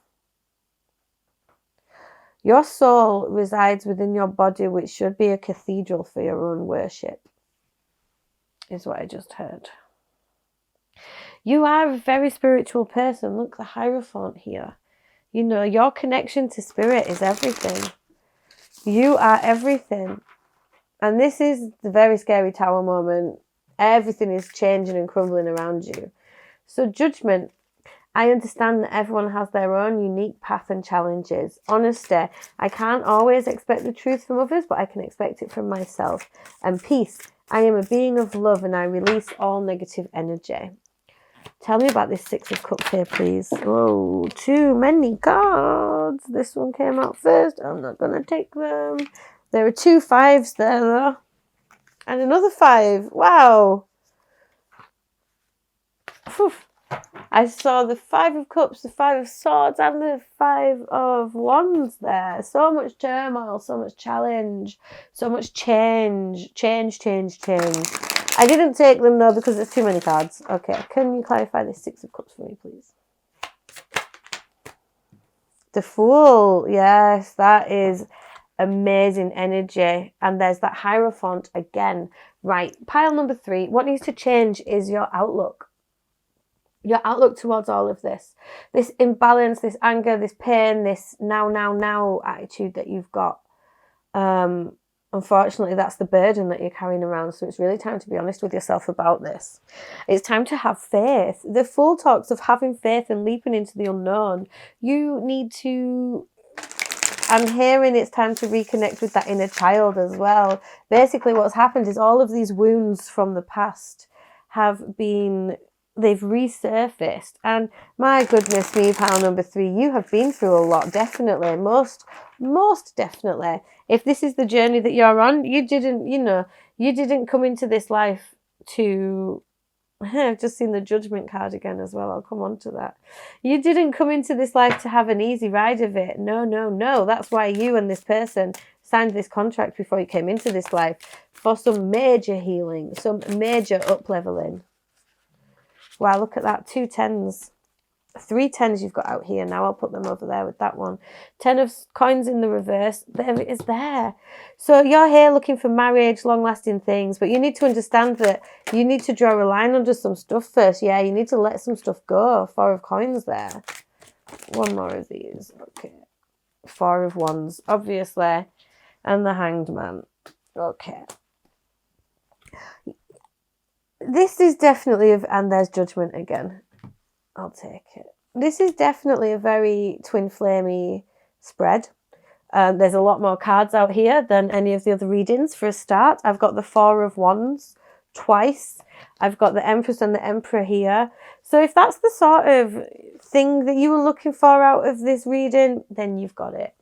Your soul resides within your body, which should be a cathedral for your own worship, is what I just heard. You are a very spiritual person. Look, the Hierophant here. Your connection to spirit is everything. You are everything. And this is the very scary Tower moment. Everything is changing and crumbling around you. So Judgment, I understand that everyone has their own unique path and challenges. Honesty, I can't always expect the truth from others, but I can expect it from myself. And peace, I am a being of love and I release all negative energy. Tell me about this Six of Cups here, please. Whoa, too many cards. This one came out first. I'm not going to take them. There are 2 5s there, though. And another 5. Wow. Whew. I saw the 5 of Cups, the 5 of Swords, and the 5 of Wands there. So much turmoil, so much challenge, so much change. Change. I didn't take them, though, because there's too many cards. Okay, can you clarify this 6 of Cups for me, please? The Fool. Yes, that is amazing energy. And there's that Hierophant again. Right, pile number 3. What needs to change is your outlook. Your outlook towards all of this. This imbalance, this anger, this pain, this now attitude that you've got. Unfortunately, that's the burden that you're carrying around. So it's really time to be honest with yourself about this. It's time to have faith. The Fool talks of having faith and leaping into the unknown. You need to... I'm hearing it's time to reconnect with that inner child as well. Basically, what's happened is all of these wounds from the past have been... They've resurfaced. And my goodness me, pile number 3, you have been through a lot, definitely. Most definitely. If this is the journey that you're on, you didn't come into this life to... I've just seen the Judgment card again as well. I'll come on to that. You didn't come into this life to have an easy ride of it. No. That's why you and this person signed this contract before you came into this life, for some major healing, some major up-leveling. Wow, look at that. 2 10s. 3 10s you've got out here. Now I'll put them over there with that one. 10 of coins in the reverse. There it is there. So you're here looking for marriage, long-lasting things, but you need to understand that you need to draw a line under some stuff first. Yeah, you need to let some stuff go. 4 of coins there. 1 more of these. Okay. 4 of wands, obviously. And the Hanged Man. Okay. This is definitely, and there's judgment again. I'll take it. This is definitely a very twin flamey spread. There's a lot more cards out here than any of the other readings. For a start, I've got the Four of Wands twice. I've got the Empress and the Emperor here. So if that's the sort of thing that you were looking for out of this reading, then you've got it.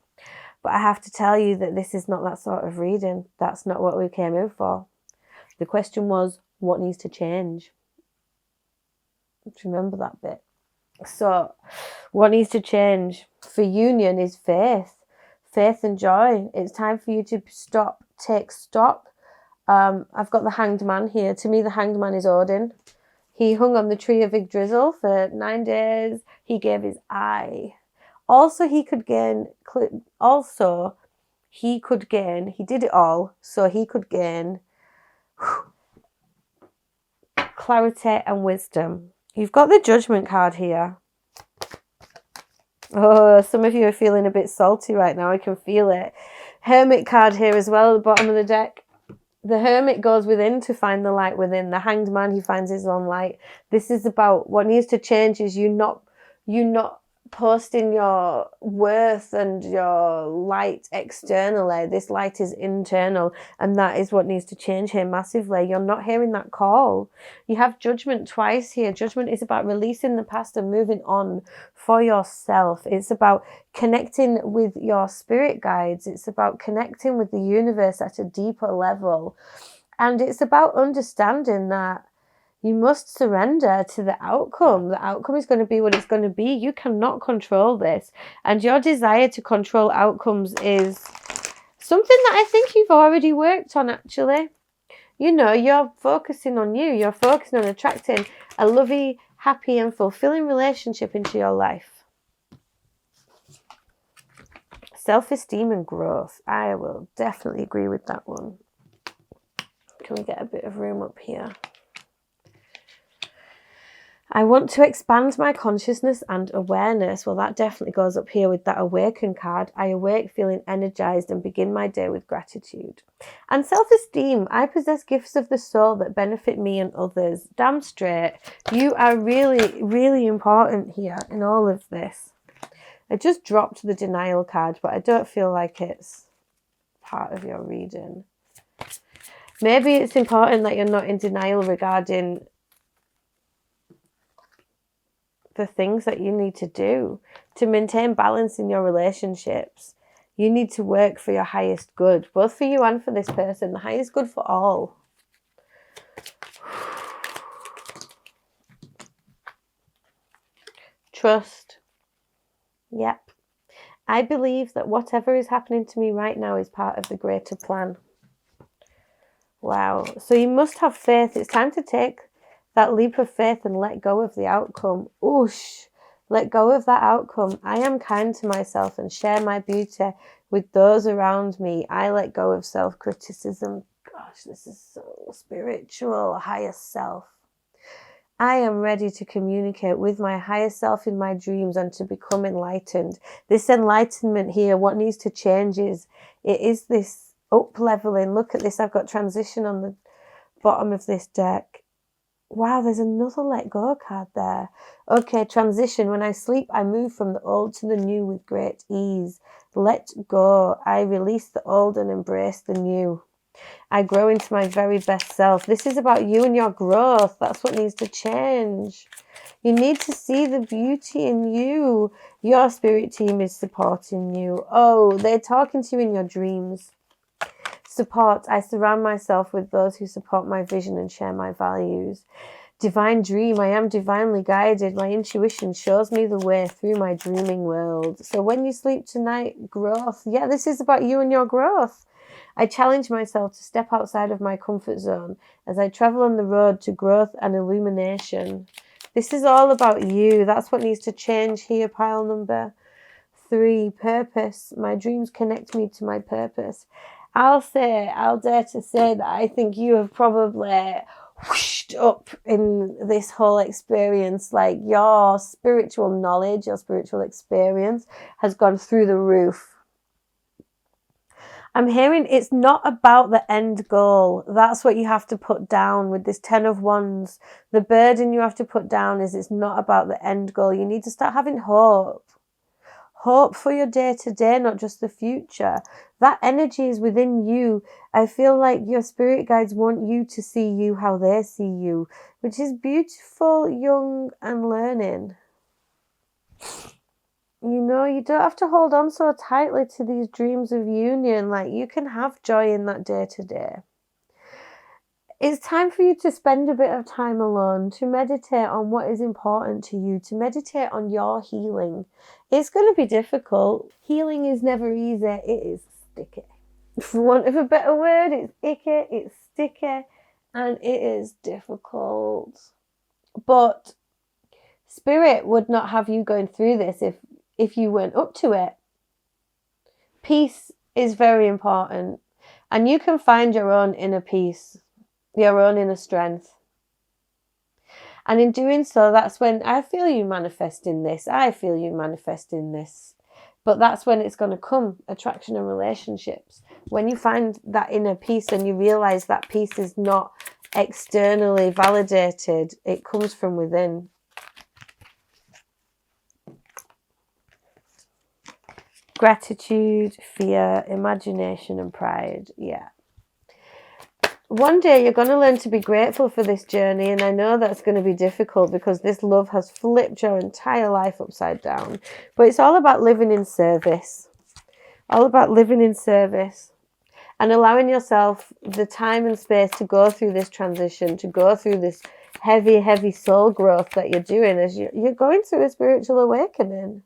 But I have to tell you that this is not that sort of reading. That's not what we came in for. The question was, what needs to change? Remember that bit. So what needs to change for union is faith and joy. It's time for you to take stock. I've got the Hanged Man here. To me, the Hanged Man is Odin. He hung on the tree of Yggdrasil for 9 days. He gave his eye. Also, he did it all, so he could gain clarity and wisdom. You've got the Judgment card here. Oh, some of you are feeling a bit salty right now. I can feel it. Hermit card here as well at the bottom of the deck. The Hermit goes within to find the light within. The Hanged Man, he finds his own light. This is about what needs to change is you not posting your worth and your light externally. This light is internal, and that is what needs to change here massively. You're not hearing that call. You have Judgment twice here. Judgment is about releasing the past and moving on for yourself. It's about connecting with your spirit guides. It's about connecting with the universe at a deeper level. And it's about understanding that you must surrender to the outcome. The outcome is going to be what it's going to be. You cannot control this. And your desire to control outcomes is something that I think you've already worked on, actually. You know, you're focusing on you. You're focusing on attracting a lovely, happy and fulfilling relationship into your life. Self-esteem and growth. I will definitely agree with that one. Can we get a bit of room up here? I want to expand my consciousness and awareness. Well, that definitely goes up here with that Awaken card. I awake feeling energized and begin my day with gratitude. And self-esteem. I possess gifts of the soul that benefit me and others. Damn straight. You are really, really important here in all of this. I just dropped the denial card, but I don't feel like it's part of your reading. Maybe it's important that you're not in denial regarding the things that you need to do to maintain balance in your relationships. You need to work for your highest good, both for you and for this person, the highest good for all. Trust. Yep. I believe that whatever is happening to me right now is part of the greater plan. Wow. So you must have faith. It's time to take that leap of faith and let go of the outcome. Oosh, let go of that outcome. I am kind to myself and share my beauty with those around me. I let go of self-criticism. Gosh, this is so spiritual, higher self. I am ready to communicate with my higher self in my dreams and to become enlightened. This enlightenment here, what needs to change is, it is this up-leveling. Look at this, I've got transition on the bottom of this deck. Wow, there's another let go card there. Okay, transition. When I sleep, I move from the old to the new with great ease. Let go. I release the old and embrace the new. I grow into my very best self. This is about you and your growth. That's what needs to change. You need to see the beauty in you. Your spirit team is supporting you. Oh, they're talking to you in your dreams. Support. I surround myself with those who support my vision and share my values. Divine dream. I am divinely guided. My intuition shows me the way through my dreaming world. So when you sleep tonight, growth. Yeah, this is about you and your growth. I challenge myself to step outside of my comfort zone as I travel on the road to growth and illumination. This is all about you. That's what needs to change here, pile number 3. Purpose. My dreams connect me to my purpose. I'll dare to say that I think you have probably whooshed up in this whole experience. Like, your spiritual knowledge, your spiritual experience has gone through the roof. I'm hearing it's not about the end goal. That's what you have to put down with this 10 of Wands. The burden you have to put down is it's not about the end goal. You need to start having hope. Hope for your day-to-day, not just the future. That energy is within you. I feel like your spirit guides want you to see you how they see you, which is beautiful, young, and learning. You know, you don't have to hold on so tightly to these dreams of union. Like, you can have joy in that day-to-day. It's time for you to spend a bit of time alone, to meditate on what is important to you, to meditate on your healing. It's going to be difficult. Healing is never easy. It is sticky. For want of a better word, it's icky, it's sticky, and it is difficult. But Spirit would not have you going through this if you weren't up to it. Peace is very important, and you can find your own inner peace, your own inner strength. And in doing so, that's when I feel you manifesting this. I feel you manifesting this. But that's when it's going to come, attraction and relationships. When you find that inner peace and you realize that peace is not externally validated, it comes from within. Gratitude, fear, imagination, and pride. Yeah. One day you're going to learn to be grateful for this journey, and I know that's going to be difficult because this love has flipped your entire life upside down. But it's all about living in service. All about living in service and allowing yourself the time and space to go through this transition, to go through this heavy, heavy soul growth that you're doing as you're going through a spiritual awakening.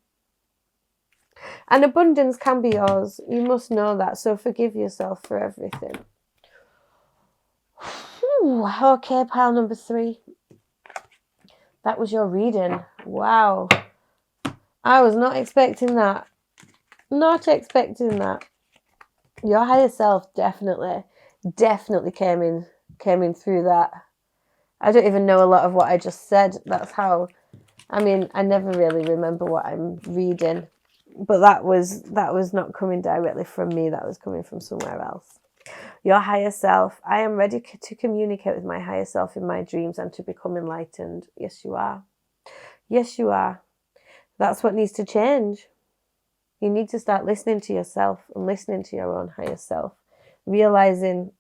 And abundance can be yours. You must know that. So forgive yourself for everything. Okay, pile number 3. That was your reading. Wow. I was not expecting that. Not expecting that. Your higher self definitely came in through that. I don't even know a lot of what I just said. That's how, I mean, I never really remember what I'm reading. But that was not coming directly from me. That was coming from somewhere else. Your higher self. I am ready to communicate with my higher self in my dreams and to become enlightened. Yes, you are. Yes, you are. That's what needs to change. You need to start listening to yourself and listening to your own higher self. Realizing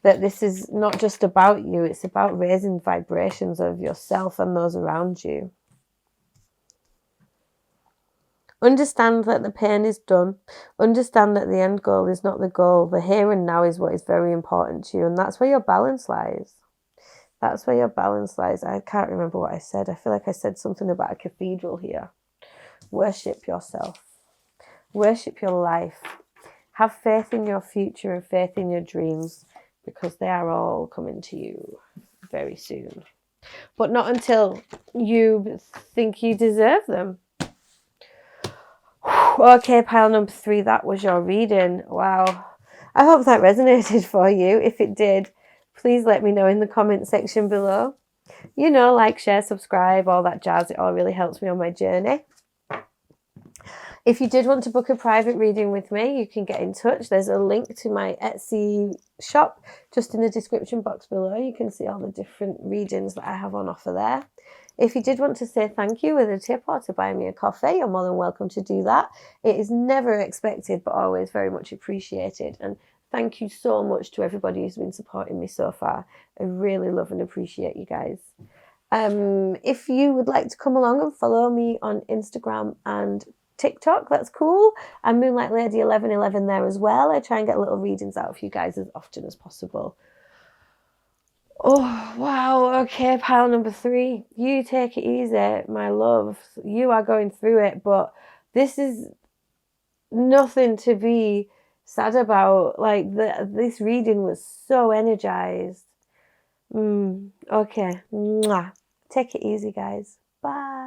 that this is not just about you. It's about raising vibrations of yourself and those around you. Understand that the pain is done. Understand that the end goal is not the goal. The here and now is what is very important to you. And that's where your balance lies. That's where your balance lies. I can't remember what I said. I feel like I said something about a cathedral here. Worship yourself. Worship your life. Have faith in your future and faith in your dreams, because they are all coming to you very soon. But not until you think you deserve them. Okay, pile number 3, that was your reading. Wow. I hope that resonated for you. If it did, please let me know in the comment section below. You know, like, share, subscribe, all that jazz. It all really helps me on my journey. If you did want to book a private reading with me, you can get in touch. There's a link to my Etsy shop just in the description box below. You can see all the different readings that I have on offer there. If you did want to say thank you with a tip or to buy me a coffee, you're more than welcome to do that. It is never expected, but always very much appreciated. And thank you so much to everybody who's been supporting me so far. I really love and appreciate you guys. If you would like to come along and follow me on Instagram and TikTok, that's cool. I'm Moonlight Lady 1111 there as well. I try and get little readings out for you guys as often as possible. Oh, wow. Okay, pile number 3. You take it easy, my love. You are going through it, but this is nothing to be sad about. Like, this reading was so energized. Okay. Mwah. Take it easy, guys. Bye.